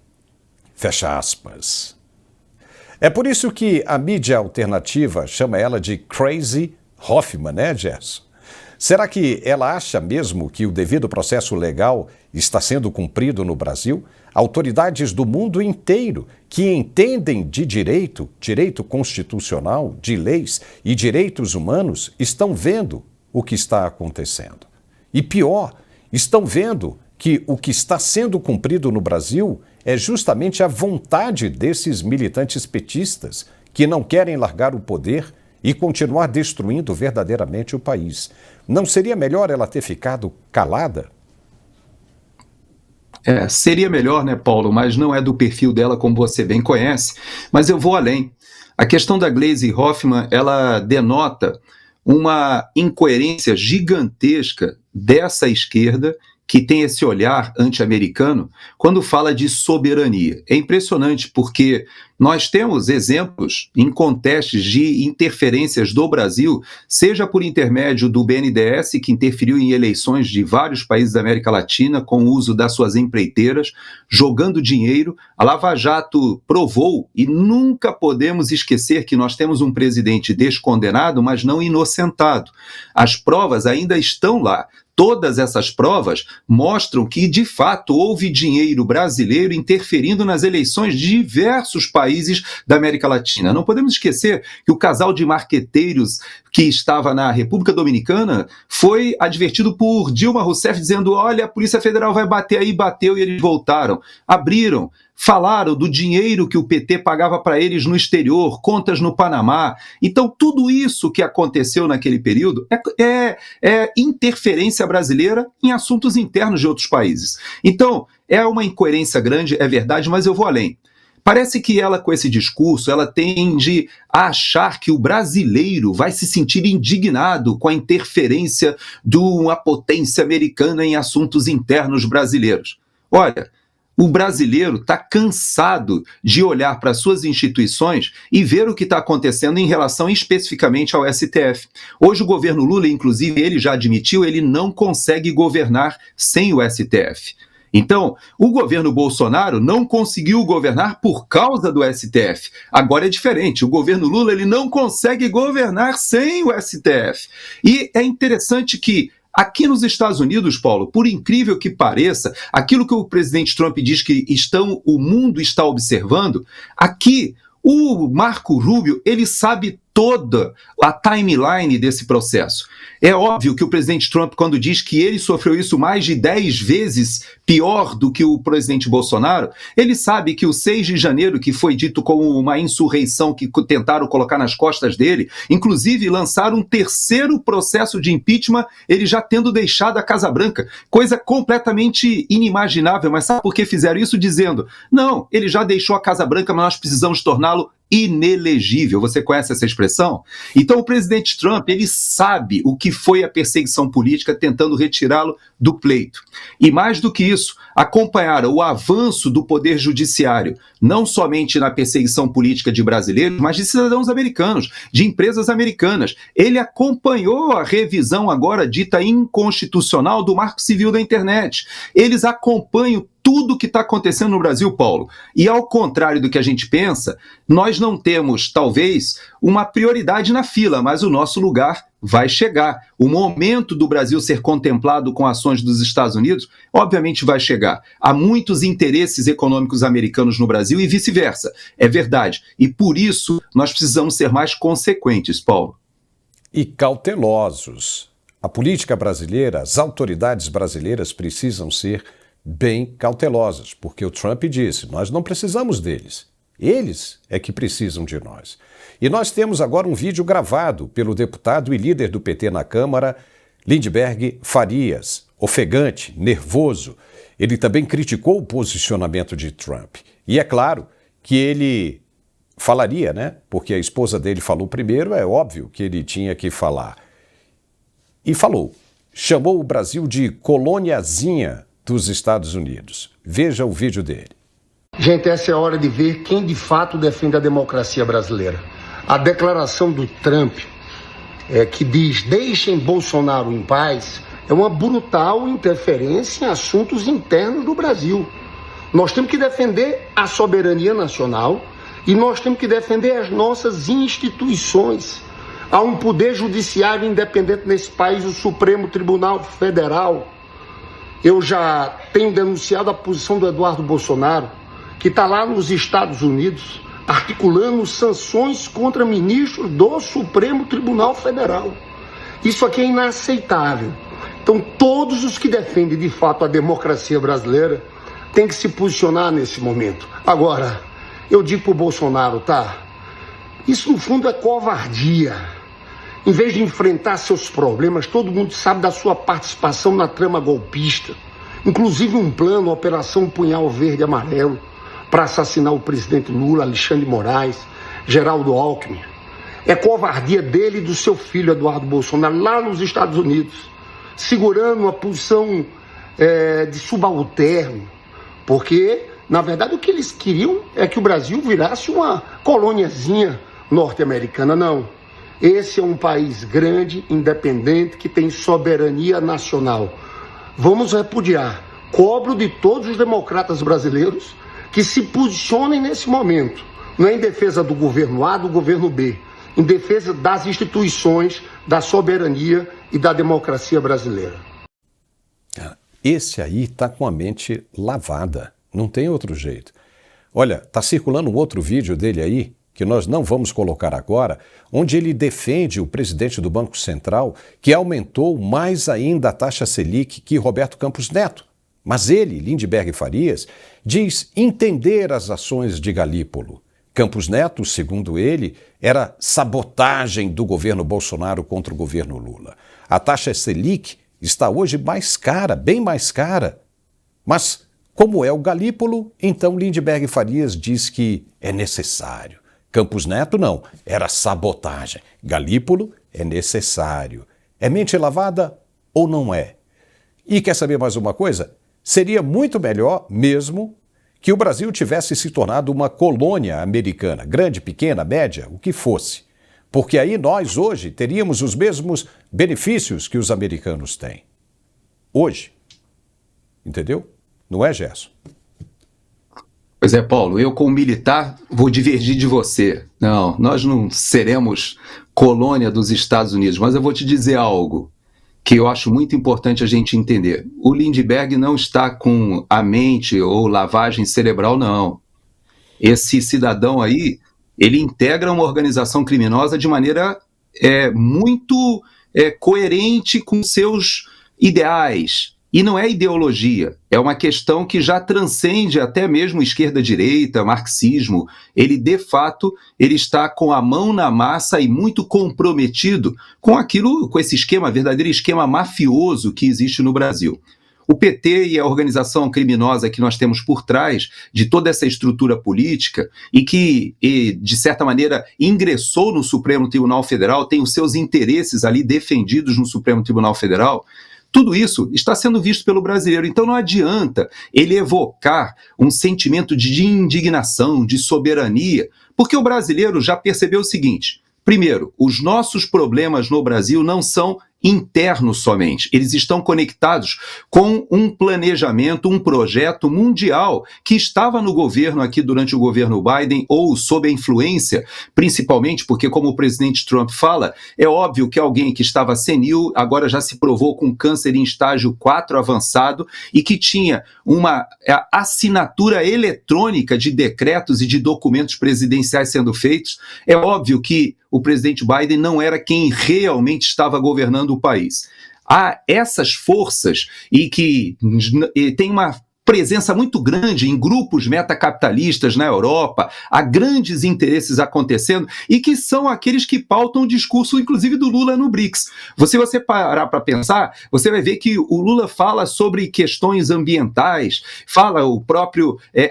Fecha aspas. É por isso que a mídia alternativa chama ela de Crazy Hoffmann, né, Gerson? Será que ela acha mesmo que o devido processo legal está sendo cumprido no Brasil? Autoridades do mundo inteiro que entendem de direito constitucional, de leis e direitos humanos, estão vendo o que está acontecendo. E pior, estão vendo que o que está sendo cumprido no Brasil é justamente a vontade desses militantes petistas que não querem largar o poder e continuar destruindo verdadeiramente o país. Não seria melhor ela ter ficado calada? Seria melhor, né, Paulo? Mas não é do perfil dela, como você bem conhece. Mas eu vou além. A questão da Gleisi Hoffmann, ela denota uma incoerência gigantesca dessa esquerda que tem esse olhar anti-americano quando fala de soberania. É impressionante porque nós temos exemplos incontestes de interferências do Brasil, seja por intermédio do BNDES, que interferiu em eleições de vários países da América Latina com o uso das suas empreiteiras, jogando dinheiro. A Lava Jato provou, e nunca podemos esquecer que nós temos um presidente descondenado, mas não inocentado. As provas ainda estão lá. Todas essas provas mostram que, de fato, houve dinheiro brasileiro interferindo nas eleições de diversos países países da América Latina. Não podemos esquecer que o casal de marqueteiros que estava na República Dominicana foi advertido por Dilma Rousseff dizendo: olha, a Polícia Federal vai bater aí, bateu, e eles voltaram. Abriram, falaram do dinheiro que o PT pagava para eles no exterior, contas no Panamá. Então, tudo isso que aconteceu naquele período é interferência brasileira em assuntos internos de outros países. Então, é uma incoerência grande, é verdade, mas eu vou além. Parece que ela, com esse discurso, ela tende a achar que o brasileiro vai se sentir indignado com a interferência de uma potência americana em assuntos internos brasileiros. Olha, o brasileiro está cansado de olhar para suas instituições e ver o que está acontecendo em relação especificamente ao STF. Hoje o governo Lula, inclusive, ele já admitiu, ele não consegue governar sem o STF. Então, o governo Bolsonaro não conseguiu governar por causa do STF. Agora é diferente, o governo Lula ele não consegue governar sem o STF. E é interessante que aqui nos Estados Unidos, Paulo, por incrível que pareça, aquilo que o presidente Trump diz que o mundo está observando, aqui o Marco Rubio, ele sabe toda a timeline desse processo. É óbvio que o presidente Trump, quando diz que ele sofreu isso mais de 10 vezes pior do que o presidente Bolsonaro, ele sabe que o 6 de janeiro, que foi dito como uma insurreição que tentaram colocar nas costas dele, inclusive lançaram um terceiro processo de impeachment, ele já tendo deixado a Casa Branca, coisa completamente inimaginável. Mas sabe por que fizeram isso? Dizendo, não, ele já deixou a Casa Branca, mas nós precisamos torná-lo inelegível. Você conhece essa expressão? Então o presidente Trump, ele sabe o que foi a perseguição política tentando retirá-lo do pleito. E mais do que isso, acompanharam o avanço do poder judiciário, não somente na perseguição política de brasileiros, mas de cidadãos americanos, de empresas americanas. Ele acompanhou a revisão agora dita inconstitucional do Marco Civil da Internet. Eles acompanham tudo o que está acontecendo no Brasil, Paulo. E ao contrário do que a gente pensa, nós não temos, talvez, uma prioridade na fila, mas o nosso lugar vai chegar. O momento do Brasil ser contemplado com ações dos Estados Unidos, obviamente vai chegar. Há muitos interesses econômicos americanos no Brasil e vice-versa. É verdade. E por isso nós precisamos ser mais consequentes, Paulo. E cautelosos. A política brasileira, as autoridades brasileiras precisam ser bem cautelosas, porque o Trump disse, nós não precisamos deles. Eles é que precisam de nós. E nós temos agora um vídeo gravado pelo deputado e líder do PT na Câmara, Lindenberg Farias, ofegante, nervoso. Ele também criticou o posicionamento de Trump. E é claro que ele falaria, né? Porque a esposa dele falou primeiro, é óbvio que ele tinha que falar. E falou. Chamou o Brasil de coloniazinha dos Estados Unidos. Veja o vídeo dele. Gente, essa é a hora de ver quem de fato defende a democracia brasileira. A declaração do Trump, que diz, deixem Bolsonaro em paz, é uma brutal interferência em assuntos internos do Brasil. Nós temos que defender a soberania nacional e nós temos que defender as nossas instituições. Há um poder judiciário independente nesse país, o Supremo Tribunal Federal. Eu já tenho denunciado a posição do Eduardo Bolsonaro, que está lá nos Estados Unidos, articulando sanções contra ministros do Supremo Tribunal Federal. Isso aqui é inaceitável. Então, todos os que defendem, de fato, a democracia brasileira têm que se posicionar nesse momento. Agora, eu digo para o Bolsonaro, tá? Isso, no fundo, é covardia. Em vez de enfrentar seus problemas, todo mundo sabe da sua participação na trama golpista. Inclusive um plano, a Operação Punhal Verde e Amarelo, para assassinar o presidente Lula, Alexandre de Moraes, Geraldo Alckmin. É covardia dele e do seu filho, Eduardo Bolsonaro, lá nos Estados Unidos, segurando uma posição de subalterno, porque, na verdade, o que eles queriam é que o Brasil virasse uma coloniazinha norte-americana. Não. Esse é um país grande, independente, que tem soberania nacional. Vamos repudiar. Cobro de todos os democratas brasileiros que se posicionem nesse momento, não é em defesa do governo A, do governo B, em defesa das instituições, da soberania e da democracia brasileira. Esse aí está com a mente lavada, não tem outro jeito. Olha, está circulando um outro vídeo dele aí, que nós não vamos colocar agora, onde ele defende o presidente do Banco Central, que aumentou mais ainda a taxa Selic que Roberto Campos Neto. Mas ele, Lindbergh Farias, diz entender as ações de Galípolo. Campos Neto, segundo ele, era sabotagem do governo Bolsonaro contra o governo Lula. A taxa Selic está hoje mais cara, bem mais cara. Mas, como é o Galípolo, então Lindbergh Farias diz que é necessário. Campos Neto não, era sabotagem. Galípolo é necessário. É mente lavada ou não é? E quer saber mais uma coisa? Seria muito melhor mesmo que o Brasil tivesse se tornado uma colônia americana, grande, pequena, média, o que fosse. Porque aí nós hoje teríamos os mesmos benefícios que os americanos têm. Hoje. Entendeu? Não é, Gerson? Pois é, Paulo, eu como militar vou divergir de você. Não, nós não seremos colônia dos Estados Unidos, mas eu vou te dizer algo que eu acho muito importante a gente entender. O Lindbergh não está com a mente ou lavagem cerebral, não. Esse cidadão aí, ele integra uma organização criminosa de maneira muito coerente com seus ideais. E não é ideologia, é uma questão que já transcende até mesmo esquerda-direita, marxismo. Ele, de fato, ele está com a mão na massa e muito comprometido com aquilo, com esse esquema, verdadeiro esquema mafioso que existe no Brasil. O PT e a organização criminosa que nós temos por trás de toda essa estrutura política e que, de certa maneira, ingressou no Supremo Tribunal Federal, tem os seus interesses ali defendidos no Supremo Tribunal Federal. Tudo isso está sendo visto pelo brasileiro, então não adianta ele evocar um sentimento de indignação, de soberania, porque o brasileiro já percebeu o seguinte: primeiro, os nossos problemas no Brasil não são internos somente, eles estão conectados com um planejamento, um projeto mundial que estava no governo aqui durante o governo Biden ou sob a influência, principalmente porque, como o presidente Trump fala, é óbvio que alguém que estava senil agora já se provou com câncer em estágio 4 avançado e que tinha uma assinatura eletrônica de decretos e de documentos presidenciais sendo feitos. É óbvio que o presidente Biden não era quem realmente estava governando o país. Há essas forças e que tem uma presença muito grande em grupos metacapitalistas na Europa, há grandes interesses acontecendo e que são aqueles que pautam o discurso, inclusive, do Lula no BRICS. Se você parar para pensar, você vai ver que o Lula fala sobre questões ambientais, fala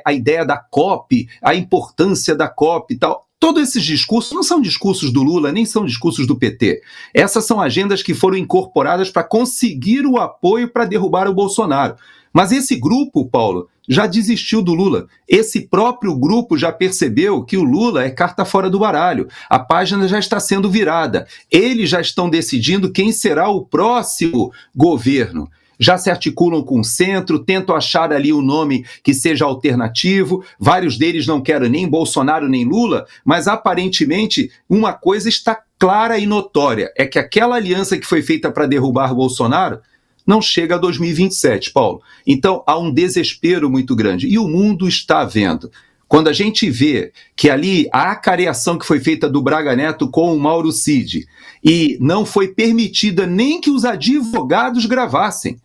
a ideia da COP, a importância da COP e tal. Todos esses discursos não são discursos do Lula, nem são discursos do PT. Essas são agendas que foram incorporadas para conseguir o apoio para derrubar o Bolsonaro. Mas esse grupo, Paulo, já desistiu do Lula. Esse próprio grupo já percebeu que o Lula é carta fora do baralho. A página já está sendo virada. Eles já estão decidindo quem será o próximo governo. Já se articulam com o centro, tentam achar ali um nome que seja alternativo. Vários deles não querem nem Bolsonaro nem Lula, mas aparentemente uma coisa está clara e notória, é que aquela aliança que foi feita para derrubar Bolsonaro não chega a 2027, Paulo. Então há um desespero muito grande e o mundo está vendo. Quando a gente vê que ali a acareação que foi feita do Braga Neto com o Mauro Cid e não foi permitida nem que os advogados gravassem,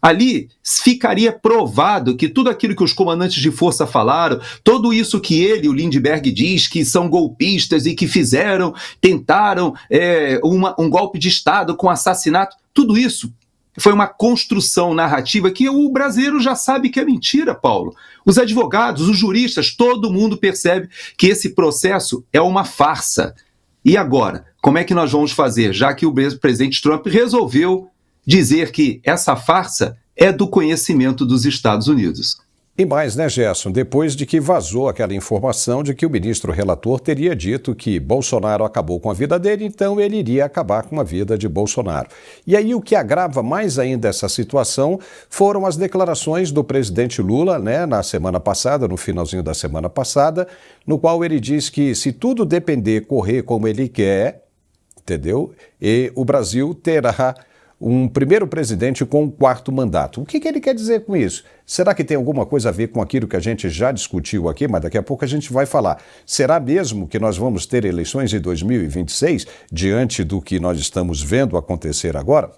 ali ficaria provado que tudo aquilo que os comandantes de força falaram, tudo isso que ele, o Lindbergh, diz que são golpistas e que tentaram um golpe de Estado com assassinato, tudo isso foi uma construção narrativa que o brasileiro já sabe que é mentira, Paulo. Os advogados, os juristas, todo mundo percebe que esse processo é uma farsa. E agora, como é que nós vamos fazer, já que o presidente Trump resolveu dizer que essa farsa é do conhecimento dos Estados Unidos? E mais, né, Gerson? Depois de que vazou aquela informação de que o ministro relator teria dito que Bolsonaro acabou com a vida dele, então ele iria acabar com a vida de Bolsonaro. E aí o que agrava mais ainda essa situação foram as declarações do presidente Lula, né, na semana passada, no finalzinho da semana passada, no qual ele diz que se tudo depender correr como ele quer, entendeu? E o Brasil terá um primeiro presidente com um quarto mandato. O que ele quer dizer com isso? Será que tem alguma coisa a ver com aquilo que a gente já discutiu aqui, mas daqui a pouco a gente vai falar. Será mesmo que nós vamos ter eleições em 2026, diante do que nós estamos vendo acontecer agora?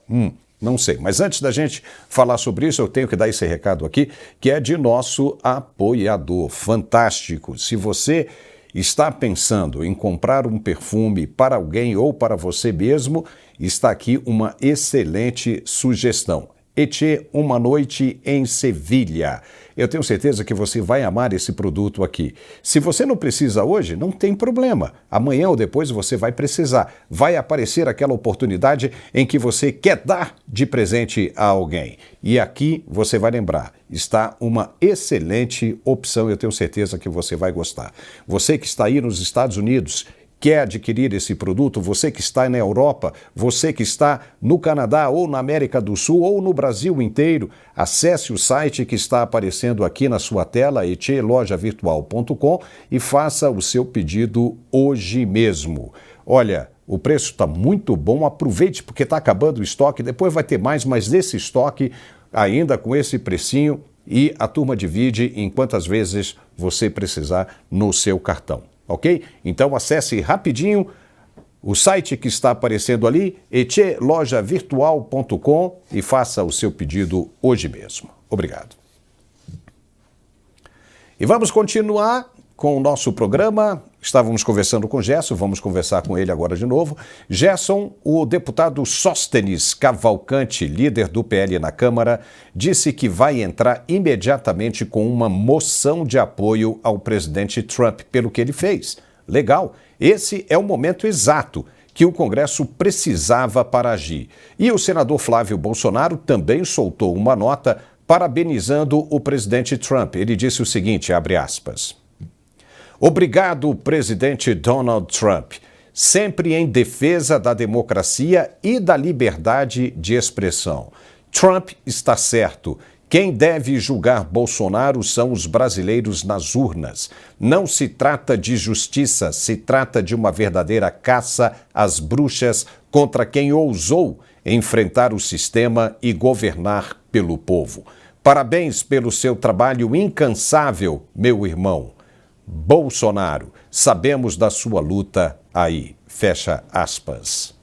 Não sei, mas antes da gente falar sobre isso, eu tenho que dar esse recado aqui, que é de nosso apoiador fantástico. Se você está pensando em comprar um perfume para alguém ou para você mesmo, está aqui uma excelente sugestão. Etxe, Uma Noite em Sevilha. Eu tenho certeza que você vai amar esse produto aqui. Se você não precisa hoje, não tem problema. Amanhã ou depois você vai precisar. Vai aparecer aquela oportunidade em que você quer dar de presente a alguém. E aqui você vai lembrar, está uma excelente opção, eu tenho certeza que você vai gostar. Você que está aí nos Estados Unidos, quer adquirir esse produto, você que está na Europa, você que está no Canadá ou na América do Sul ou no Brasil inteiro, acesse o site que está aparecendo aqui na sua tela, etchelojavirtual.com, e faça o seu pedido hoje mesmo. Olha, o preço está muito bom, aproveite porque está acabando o estoque, depois vai ter mais, mas desse estoque, ainda com esse precinho, e a turma divide em quantas vezes você precisar no seu cartão. Ok? Então acesse rapidinho o site que está aparecendo ali, etchelojavirtual.com, e faça o seu pedido hoje mesmo. Obrigado. E vamos continuar com o nosso programa. Estávamos conversando com Gerson, vamos conversar com ele agora de novo. Gerson, o deputado Sóstenes Cavalcante, líder do PL na Câmara, disse que vai entrar imediatamente com uma moção de apoio ao presidente Trump pelo que ele fez. Legal, esse é o momento exato que o Congresso precisava para agir. E o senador Flávio Bolsonaro também soltou uma nota parabenizando o presidente Trump. Ele disse o seguinte, abre aspas: "Obrigado, presidente Donald Trump, sempre em defesa da democracia e da liberdade de expressão. Trump está certo. Quem deve julgar Bolsonaro são os brasileiros nas urnas. Não se trata de justiça, se trata de uma verdadeira caça às bruxas contra quem ousou enfrentar o sistema e governar pelo povo. Parabéns pelo seu trabalho incansável, meu irmão. Bolsonaro, sabemos da sua luta aí." Fecha aspas.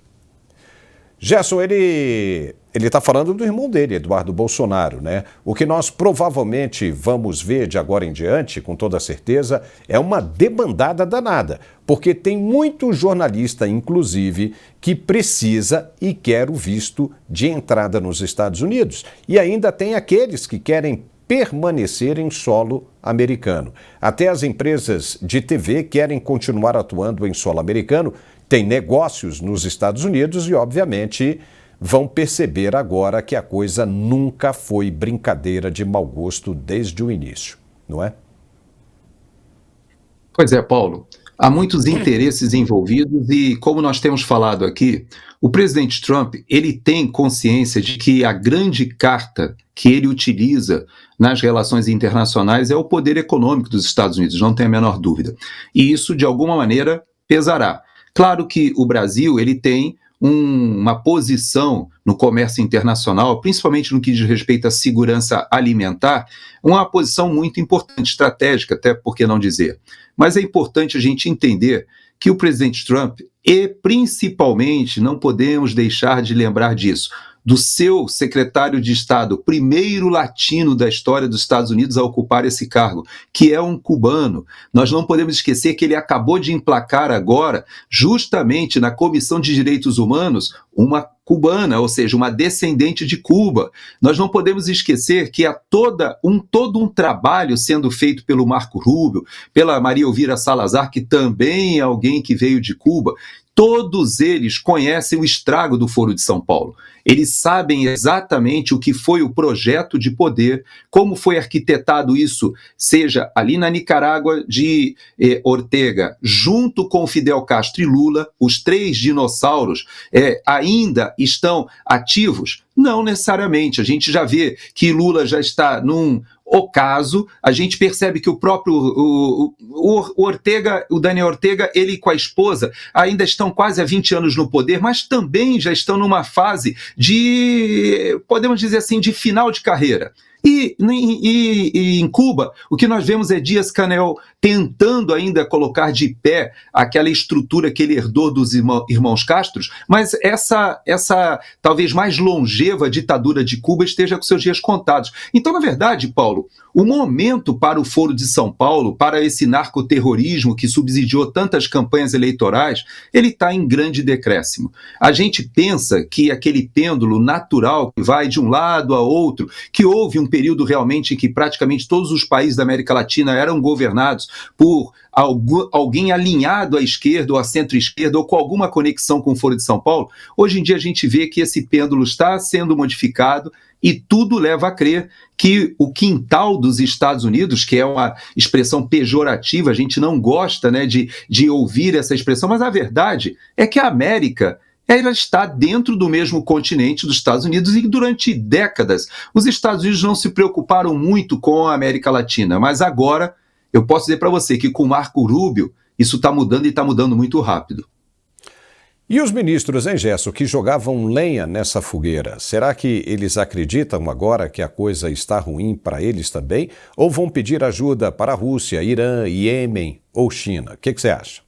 Gerson, ele está falando do irmão dele, Eduardo Bolsonaro, né? O que nós provavelmente vamos ver de agora em diante, com toda certeza, é uma debandada danada, porque tem muito jornalista, inclusive, que precisa e quer o visto de entrada nos Estados Unidos. E ainda tem aqueles que querem permanecer em solo americano. Até as empresas de TV querem continuar atuando em solo americano, têm negócios nos Estados Unidos e, obviamente, vão perceber agora que a coisa nunca foi brincadeira de mau gosto desde o início, não é? Pois é, Paulo. Há muitos interesses envolvidos e, como nós temos falado aqui, o presidente Trump, ele tem consciência de que a grande carta que ele utiliza nas relações internacionais é o poder econômico dos Estados Unidos, não tem a menor dúvida. E isso, de alguma maneira, pesará. Claro que o Brasil, ele tem uma posição no comércio internacional, principalmente no que diz respeito à segurança alimentar, uma posição muito importante, estratégica, até por que não dizer. Mas é importante a gente entender que o presidente Trump, e principalmente, não podemos deixar de lembrar disso, do seu secretário de Estado, primeiro latino da história dos Estados Unidos a ocupar esse cargo, que é um cubano. Nós não podemos esquecer que ele acabou de emplacar agora, justamente na Comissão de Direitos Humanos, uma cubana, ou seja, uma descendente de Cuba. Nós não podemos esquecer que há todo um trabalho sendo feito pelo Marco Rubio, pela Maria Elvira Salazar, que também é alguém que veio de Cuba. Todos eles conhecem o estrago do Foro de São Paulo. Eles sabem exatamente o que foi o projeto de poder, como foi arquitetado isso, seja ali na Nicarágua de Ortega, junto com Fidel Castro e Lula, os três dinossauros ainda estão ativos? Não necessariamente. A gente já vê que Lula já está num ocaso, a gente percebe que o próprio o Daniel Ortega, ele com a esposa, ainda estão quase há 20 anos no poder, mas também já estão numa fase de, podemos dizer assim, de final de carreira. E em Cuba, o que nós vemos é Díaz-Canel tentando ainda colocar de pé aquela estrutura que ele herdou dos irmãos Castro, mas essa talvez mais longeva ditadura de Cuba esteja com seus dias contados. Então, na verdade, Paulo, o momento para o Foro de São Paulo, para esse narcoterrorismo que subsidiou tantas campanhas eleitorais, ele está em grande decréscimo. A gente pensa que aquele pêndulo natural que vai de um lado a outro, que houve um período realmente em que praticamente todos os países da América Latina eram governados por alguém alinhado à esquerda ou à centro-esquerda ou com alguma conexão com o Foro de São Paulo, hoje em dia a gente vê que esse pêndulo está sendo modificado e tudo leva a crer que o quintal dos Estados Unidos, que é uma expressão pejorativa, a gente não gosta, né, de ouvir essa expressão, mas a verdade é que a América ela está dentro do mesmo continente dos Estados Unidos e durante décadas os Estados Unidos não se preocuparam muito com a América Latina, mas agora eu posso dizer para você que com Marco Rubio isso está mudando e está mudando muito rápido. E os ministros, hein, Gesso, que jogavam lenha nessa fogueira, será que eles acreditam agora que a coisa está ruim para eles também? Ou vão pedir ajuda para a Rússia, Irã, Iêmen ou China? O que você acha?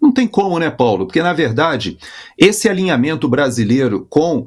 Não tem como, né, Paulo? Porque, na verdade, esse alinhamento brasileiro com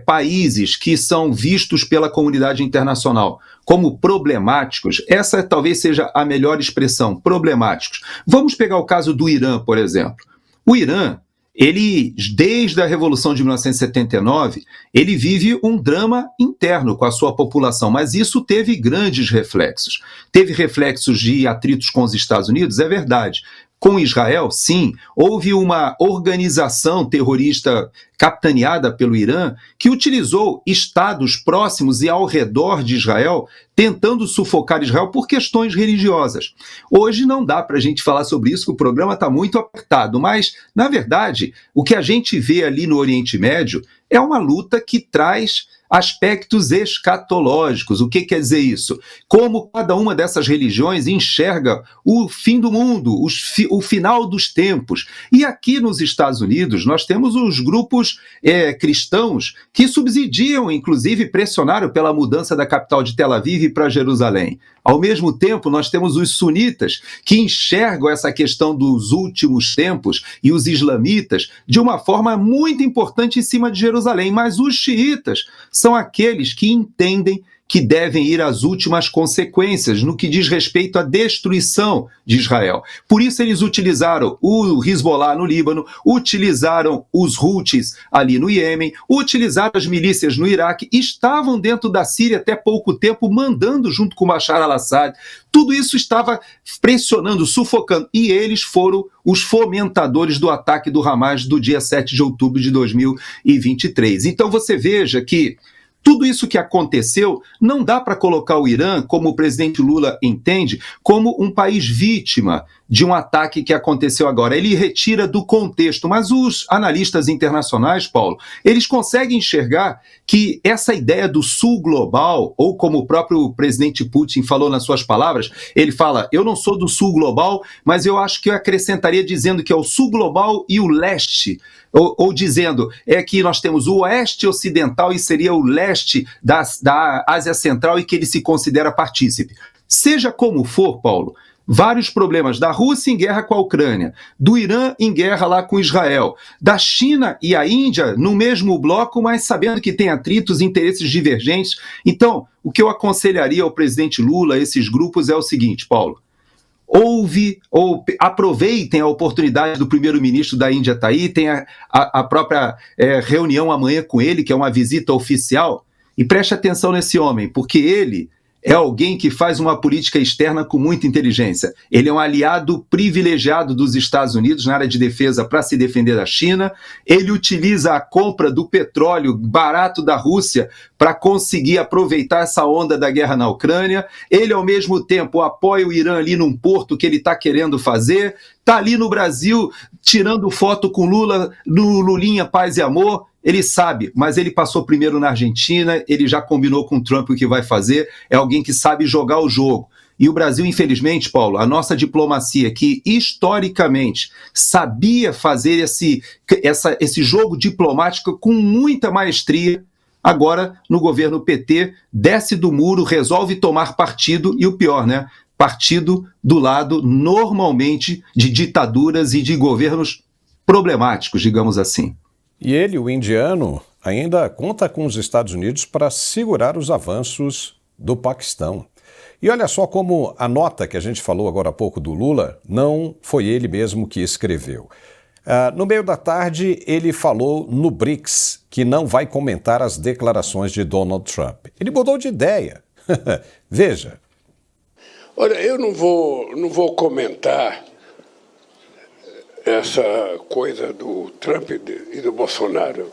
países que são vistos pela comunidade internacional como problemáticos, essa talvez seja a melhor expressão, problemáticos. Vamos pegar o caso do Irã, por exemplo. O Irã, ele, desde a Revolução de 1979, ele vive um drama interno com a sua população, mas isso teve grandes reflexos. Teve reflexos de atritos com os Estados Unidos, é verdade. Com Israel, sim, houve uma organização terrorista capitaneada pelo Irã que utilizou estados próximos e ao redor de Israel, tentando sufocar Israel por questões religiosas. Hoje não dá para a gente falar sobre isso, que o programa está muito apertado, mas, na verdade, o que a gente vê ali no Oriente Médio é uma luta que traz aspectos escatológicos. O que quer dizer isso? Como cada uma dessas religiões enxerga o fim do mundo, o final dos tempos. E aqui nos Estados Unidos nós temos os grupos cristãos que subsidiam, inclusive pressionaram pela mudança da capital de Tel Aviv para Jerusalém. Ao mesmo tempo, nós temos os sunitas que enxergam essa questão dos últimos tempos e os islamitas de uma forma muito importante em cima de Jerusalém, mas os xiitas são aqueles que entendem que devem ir às últimas consequências no que diz respeito à destruição de Israel. Por isso eles utilizaram o Hezbollah no Líbano, utilizaram os Houthis ali no Iêmen, utilizaram as milícias no Iraque, estavam dentro da Síria até pouco tempo, mandando junto com Bashar al-Assad. Tudo isso estava pressionando, sufocando, e eles foram os fomentadores do ataque do Hamas do dia 7 de outubro de 2023. Então você veja que tudo isso que aconteceu, não dá para colocar o Irã, como o presidente Lula entende, como um país vítima de um ataque que aconteceu agora. Ele retira do contexto, mas os analistas internacionais, Paulo, eles conseguem enxergar que essa ideia do sul global, ou como o próprio presidente Putin falou nas suas palavras, ele fala, eu não sou do sul global, mas eu acho que eu acrescentaria dizendo que é o sul global e o leste, ou dizendo, é que nós temos o oeste ocidental e seria o leste da Ásia Central e que ele se considera partícipe. Seja como for, Paulo, vários problemas da Rússia em guerra com a Ucrânia, do Irã em guerra lá com Israel, da China e a Índia no mesmo bloco, mas sabendo que tem atritos e interesses divergentes. Então, o que eu aconselharia ao presidente Lula, a esses grupos, é o seguinte, Paulo, aproveitem a oportunidade do primeiro-ministro da Índia estar aí, tem a própria reunião amanhã com ele, que é uma visita oficial, e preste atenção nesse homem, porque ele é alguém que faz uma política externa com muita inteligência. Ele é um aliado privilegiado dos Estados Unidos na área de defesa para se defender da China. Ele utiliza a compra do petróleo barato da Rússia para conseguir aproveitar essa onda da guerra na Ucrânia. Ele, ao mesmo tempo, apoia o Irã ali num porto que ele está querendo fazer. está ali no Brasil tirando foto com Lula, no Lulinha Paz e Amor. Ele sabe, mas ele passou primeiro na Argentina, ele já combinou com o Trump o que vai fazer, é alguém que sabe jogar o jogo. E o Brasil, infelizmente, Paulo, a nossa diplomacia, que historicamente sabia fazer esse jogo diplomático com muita maestria, agora, no governo PT, desce do muro, resolve tomar partido, e o pior, né? Partido do lado, normalmente, de ditaduras e de governos problemáticos, digamos assim. E ele, o indiano, ainda conta com os Estados Unidos para segurar os avanços do Paquistão. E olha só como a nota que a gente falou agora há pouco do Lula, não foi ele mesmo que escreveu. No meio da tarde, ele falou no BRICS que não vai comentar as declarações de Donald Trump. Ele mudou de ideia. Veja. Olha, eu não vou comentar essa coisa do Trump e do Bolsonaro.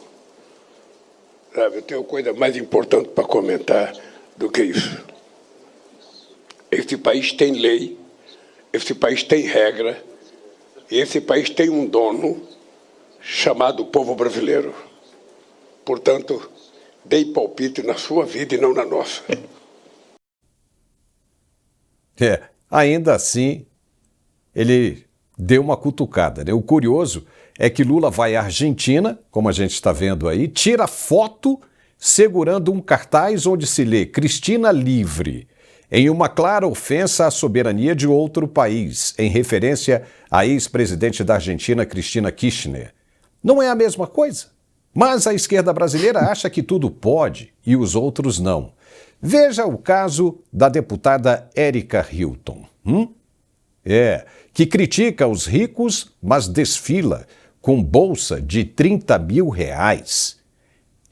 Sabe, eu tenho coisa mais importante para comentar do que isso. Esse país tem lei, esse país tem regra, e esse país tem um dono chamado povo brasileiro. Portanto, dei palpite na sua vida e não na nossa. Ainda assim, ele deu uma cutucada, né? O curioso é que Lula vai à Argentina, como a gente está vendo aí, tira foto segurando um cartaz onde se lê Cristina livre, em uma clara ofensa à soberania de outro país, em referência à ex-presidente da Argentina, Cristina Kirchner. Não é a mesma coisa? Mas a esquerda brasileira acha que tudo pode e os outros não. Veja o caso da deputada Érica Hilton. Que critica os ricos, mas desfila com bolsa de R$30 mil.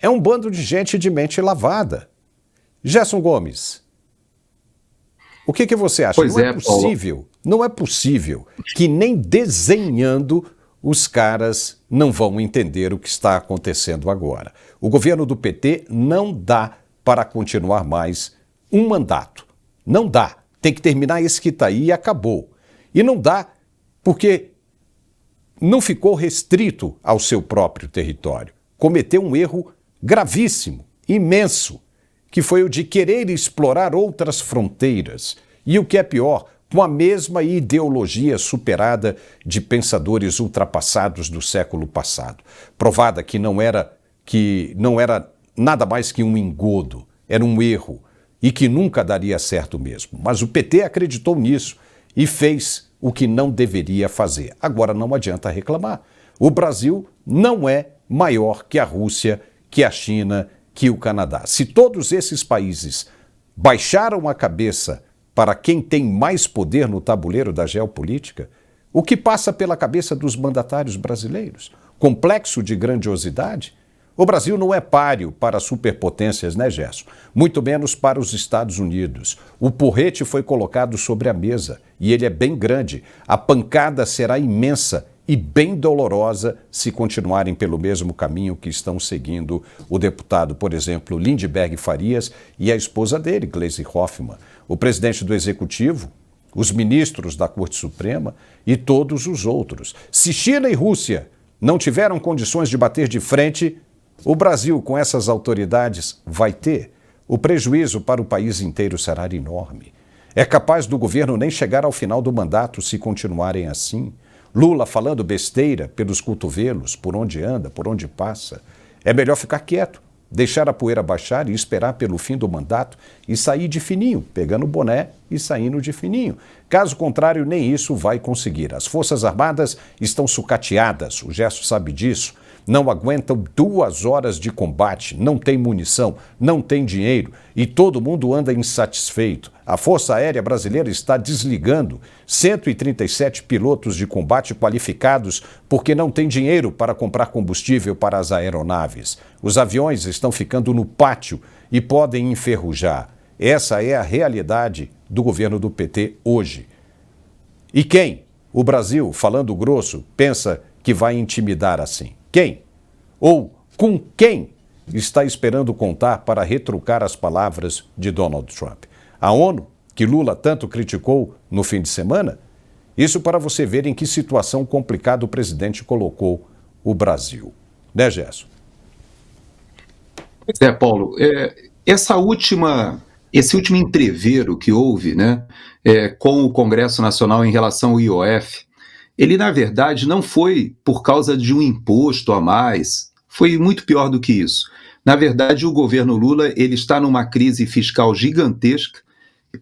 É um bando de gente de mente lavada. Gerson Gomes, o que você acha? Pois não é possível, Paulo. Não é possível que nem desenhando os caras não vão entender o que está acontecendo agora. O governo do PT não dá para continuar mais um mandato. Não dá. Tem que terminar esse que está aí e acabou. E não dá porque não ficou restrito ao seu próprio território. Cometeu um erro gravíssimo, imenso, que foi o de querer explorar outras fronteiras. E o que é pior, com a mesma ideologia superada de pensadores ultrapassados do século passado. Provada que não era nada mais que um engodo, era um erro e que nunca daria certo mesmo. Mas o PT acreditou nisso e fez o que não deveria fazer. Agora não adianta reclamar. O Brasil não é maior que a Rússia, que a China, que o Canadá. Se todos esses países baixaram a cabeça para quem tem mais poder no tabuleiro da geopolítica, o que passa pela cabeça dos mandatários brasileiros? Complexo de grandiosidade? O Brasil não é páreo para superpotências, né, Gerson? Muito menos para os Estados Unidos. O porrete foi colocado sobre a mesa e ele é bem grande. A pancada será imensa e bem dolorosa se continuarem pelo mesmo caminho que estão seguindo o deputado, por exemplo, Lindbergh Farias e a esposa dele, Gleisi Hoffmann, o presidente do Executivo, os ministros da Corte Suprema e todos os outros. Se China e Rússia não tiveram condições de bater de frente, o Brasil, com essas autoridades, vai ter. O prejuízo para o país inteiro será enorme. É capaz do governo nem chegar ao final do mandato se continuarem assim. Lula falando besteira pelos cotovelos, por onde anda, por onde passa. É melhor ficar quieto, deixar a poeira baixar e esperar pelo fim do mandato e sair de fininho, pegando o boné e saindo de fininho. Caso contrário, nem isso vai conseguir. As Forças Armadas estão sucateadas, o Gerson sabe disso. Não aguentam 2 horas de combate, não tem munição, não tem dinheiro e todo mundo anda insatisfeito. A Força Aérea Brasileira está desligando 137 pilotos de combate qualificados porque não tem dinheiro para comprar combustível para as aeronaves. Os aviões estão ficando no pátio e podem enferrujar. Essa é a realidade do governo do PT hoje. E quem, o Brasil, falando grosso, pensa que vai intimidar assim? Quem? Ou com quem está esperando contar para retrucar as palavras de Donald Trump? A ONU, que Lula tanto criticou no fim de semana? Isso para você ver em que situação complicada o presidente colocou o Brasil. Né, Gerson? Pois é, Paulo. Esse último entreveiro que houve, né, com o Congresso Nacional em relação ao IOF, ele, na verdade, não foi por causa de um imposto a mais, foi muito pior do que isso. Na verdade, o governo Lula ele está numa crise fiscal gigantesca,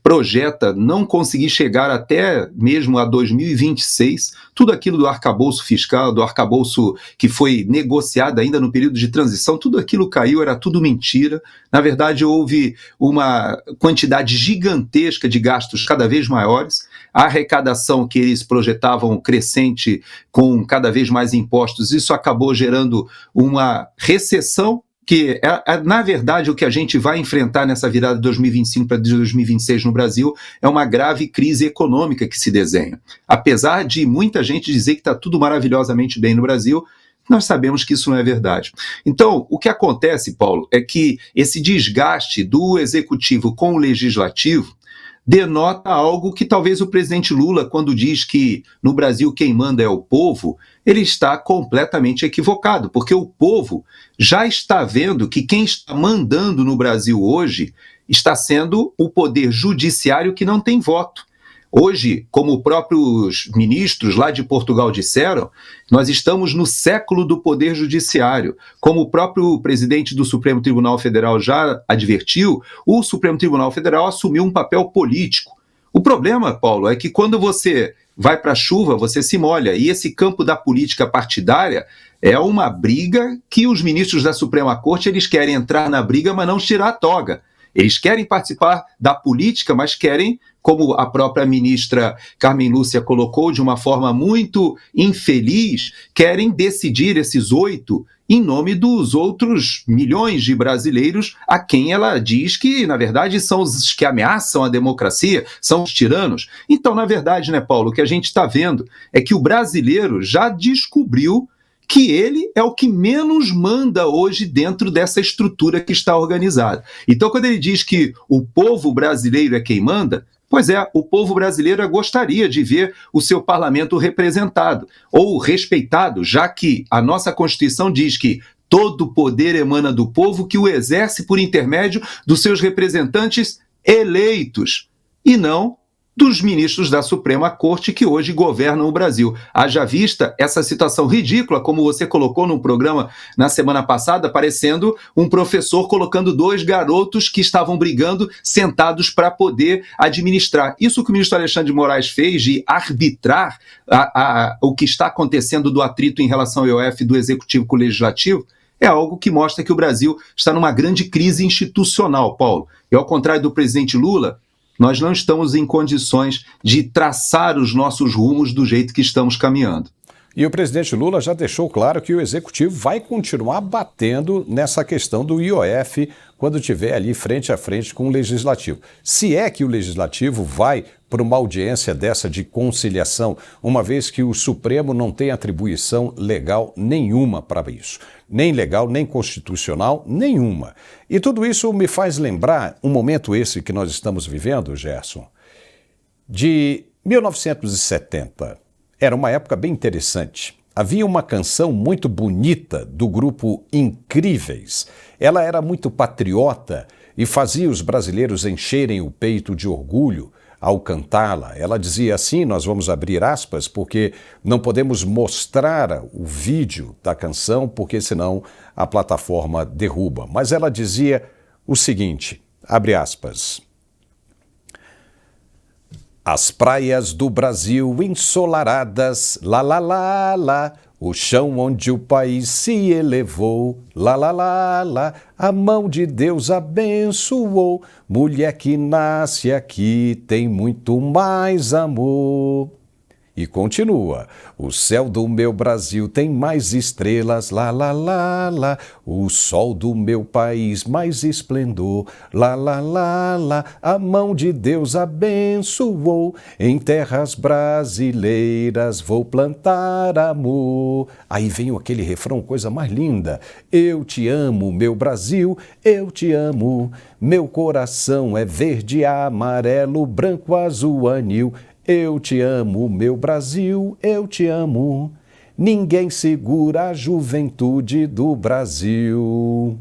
projeta não conseguir chegar até mesmo a 2026, tudo aquilo do arcabouço fiscal, do arcabouço que foi negociado ainda no período de transição, tudo aquilo caiu, era tudo mentira. Na verdade, houve uma quantidade gigantesca de gastos cada vez maiores, a arrecadação que eles projetavam crescente com cada vez mais impostos, isso acabou gerando uma recessão, que na verdade o que a gente vai enfrentar nessa virada de 2025 para 2026 no Brasil é uma grave crise econômica que se desenha. Apesar de muita gente dizer que está tudo maravilhosamente bem no Brasil, nós sabemos que isso não é verdade. Então, o que acontece, Paulo, é que esse desgaste do executivo com o legislativo denota algo que talvez o presidente Lula, quando diz que no Brasil quem manda é o povo, ele está completamente equivocado, porque o povo já está vendo que quem está mandando no Brasil hoje está sendo o poder judiciário que não tem voto. Hoje, como próprios ministros lá de Portugal disseram, nós estamos no século do poder judiciário. Como o próprio presidente do Supremo Tribunal Federal já advertiu, o Supremo Tribunal Federal assumiu um papel político. O problema, Paulo, é que quando você vai para a chuva, você se molha. E esse campo da política partidária é uma briga que os ministros da Suprema Corte eles querem entrar na briga, mas não tirar a toga. Eles querem participar da política, mas querem, como a própria ministra Carmen Lúcia colocou de uma forma muito infeliz, querem decidir esses 8 em nome dos outros milhões de brasileiros a quem ela diz que, na verdade, são os que ameaçam a democracia, são os tiranos. Então, na verdade, né, Paulo, o que a gente está vendo é que o brasileiro já descobriu que ele é o que menos manda hoje dentro dessa estrutura que está organizada. Então, quando ele diz que o povo brasileiro é quem manda, pois é, o povo brasileiro gostaria de ver o seu parlamento representado ou respeitado, já que a nossa Constituição diz que todo poder emana do povo que o exerce por intermédio dos seus representantes eleitos, e não dos ministros da Suprema Corte que hoje governam o Brasil. Haja vista essa situação ridícula, como você colocou no programa na semana passada, parecendo um professor colocando 2 garotos que estavam brigando sentados para poder administrar. Isso que o ministro Alexandre de Moraes fez de arbitrar o que está acontecendo do atrito em relação ao IOF do Executivo com o Legislativo, é algo que mostra que o Brasil está numa grande crise institucional, Paulo. E ao contrário do presidente Lula, nós não estamos em condições de traçar os nossos rumos do jeito que estamos caminhando. E o presidente Lula já deixou claro que o Executivo vai continuar batendo nessa questão do IOF quando estiver ali frente a frente com o Legislativo. Se é que o Legislativo vai para uma audiência dessa de conciliação, uma vez que o Supremo não tem atribuição legal nenhuma para isso. Nem legal, nem constitucional, nenhuma. E tudo isso me faz lembrar um momento esse que nós estamos vivendo, Gerson, de 1970. Era uma época bem interessante. Havia uma canção muito bonita do grupo Incríveis. Ela era muito patriota e fazia os brasileiros encherem o peito de orgulho ao cantá-la. Ela dizia assim, nós vamos abrir aspas, porque não podemos mostrar o vídeo da canção, porque senão a plataforma derruba. Mas ela dizia o seguinte, abre aspas: as praias do Brasil ensolaradas, lá, lá, lá, lá, o chão onde o país se elevou, lá, lá, lá, lá, a mão de Deus abençoou, mulher que nasce aqui tem muito mais amor. E continua, o céu do meu Brasil tem mais estrelas, lá, lá, lá, lá, o sol do meu país mais esplendor, lá, lá, lá, lá, a mão de Deus abençoou, em terras brasileiras vou plantar amor. Aí vem aquele refrão, coisa mais linda, eu te amo, meu Brasil, eu te amo, meu coração é verde, amarelo, branco, azul, anil, Eu te amo, meu Brasil, eu te amo. Ninguém segura a juventude do Brasil.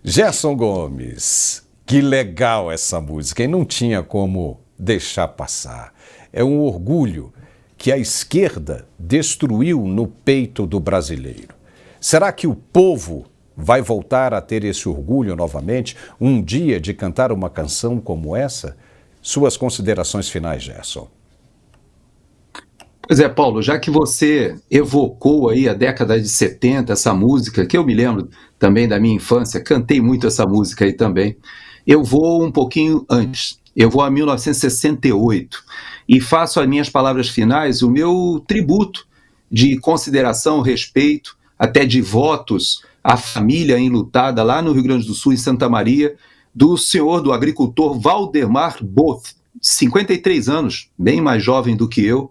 Gerson Gomes, que legal essa música, e não tinha como deixar passar. É um orgulho que a esquerda destruiu no peito do brasileiro. Será que o povo vai voltar a ter esse orgulho novamente, um dia de cantar uma canção como essa? Suas considerações finais, Gerson. Pois é, Paulo, já que você evocou aí a década de 70, essa música, que eu me lembro também da minha infância, cantei muito essa música aí também, eu vou um pouquinho antes, eu vou a 1968 e faço as minhas palavras finais, o meu tributo de consideração, respeito, até de votos à família enlutada lá no Rio Grande do Sul, em Santa Maria, do agricultor Valdemar Both, 53 anos, bem mais jovem do que eu,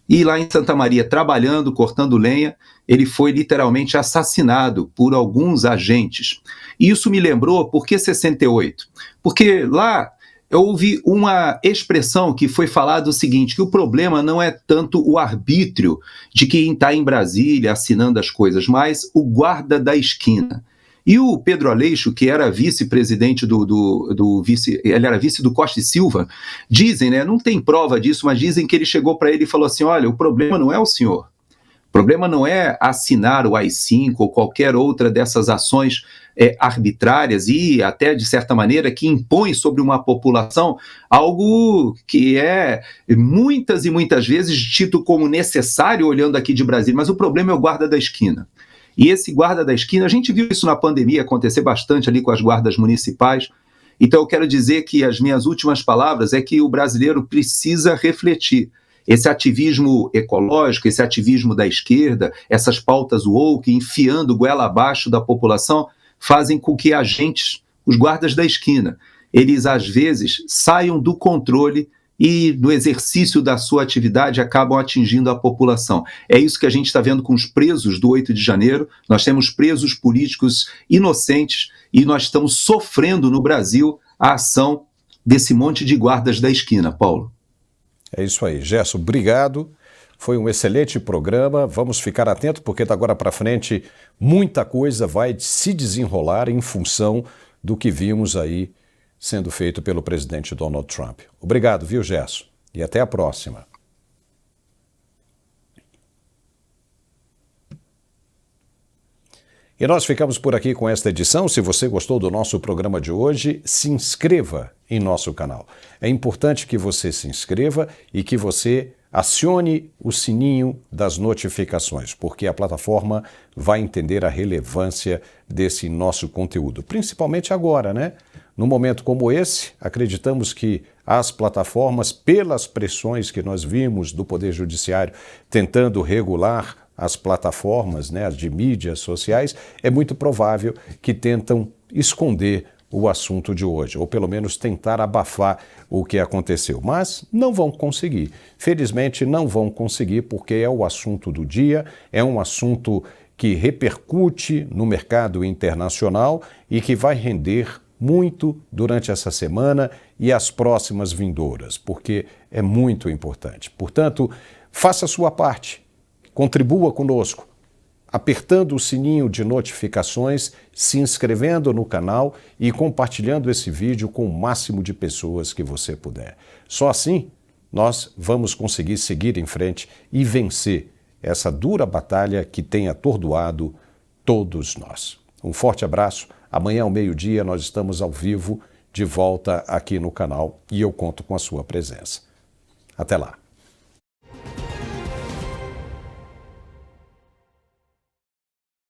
e lá em Santa Maria, trabalhando, cortando lenha, ele foi literalmente assassinado por alguns agentes. E isso me lembrou, por que 68? Porque lá houve uma expressão que foi falado o seguinte, que o problema não é tanto o arbítrio de quem está em Brasília assinando as coisas, mas o guarda da esquina. E o Pedro Aleixo, que era vice-presidente ele era vice do Costa e Silva, dizem, né, não tem prova disso, mas dizem que ele chegou para ele e falou assim, olha, o problema não é o senhor, o problema não é assinar o AI-5 ou qualquer outra dessas ações arbitrárias e até, de certa maneira, que impõe sobre uma população algo que é muitas e muitas vezes tido como necessário olhando aqui de Brasília, mas o problema é o guarda da esquina. E esse guarda da esquina, a gente viu isso na pandemia acontecer bastante ali com as guardas municipais. Então eu quero dizer que as minhas últimas palavras é que o brasileiro precisa refletir. Esse ativismo ecológico, esse ativismo da esquerda, essas pautas woke, enfiando goela abaixo da população, fazem com que agentes, os guardas da esquina, eles às vezes saiam do controle e no exercício da sua atividade acabam atingindo a população. É isso que a gente está vendo com os presos do 8 de janeiro, nós temos presos políticos inocentes e nós estamos sofrendo no Brasil a ação desse monte de guardas da esquina, Paulo. É isso aí, Gerson, obrigado, foi um excelente programa, vamos ficar atentos porque da agora para frente muita coisa vai se desenrolar em função do que vimos aí sendo feito pelo presidente Donald Trump. Obrigado, viu, Gerson? E até a próxima. E nós ficamos por aqui com esta edição. Se você gostou do nosso programa de hoje, se inscreva em nosso canal. É importante que você se inscreva e que você acione o sininho das notificações, porque a plataforma vai entender a relevância desse nosso conteúdo, principalmente agora, né? Num momento como esse, acreditamos que as plataformas, pelas pressões que nós vimos do Poder Judiciário tentando regular as plataformas, né, as de mídias sociais, é muito provável que tentam esconder o assunto de hoje, ou pelo menos tentar abafar o que aconteceu. Mas não vão conseguir. Felizmente não vão conseguir, porque é o assunto do dia, é um assunto que repercute no mercado internacional e que vai render muito durante essa semana e as próximas vindouras, porque é muito importante. Portanto, faça a sua parte, contribua conosco, apertando o sininho de notificações, se inscrevendo no canal e compartilhando esse vídeo com o máximo de pessoas que você puder. Só assim nós vamos conseguir seguir em frente e vencer essa dura batalha que tem atordoado todos nós. Um forte abraço. Amanhã ao meio-dia nós estamos ao vivo de volta aqui no canal e eu conto com a sua presença. Até lá.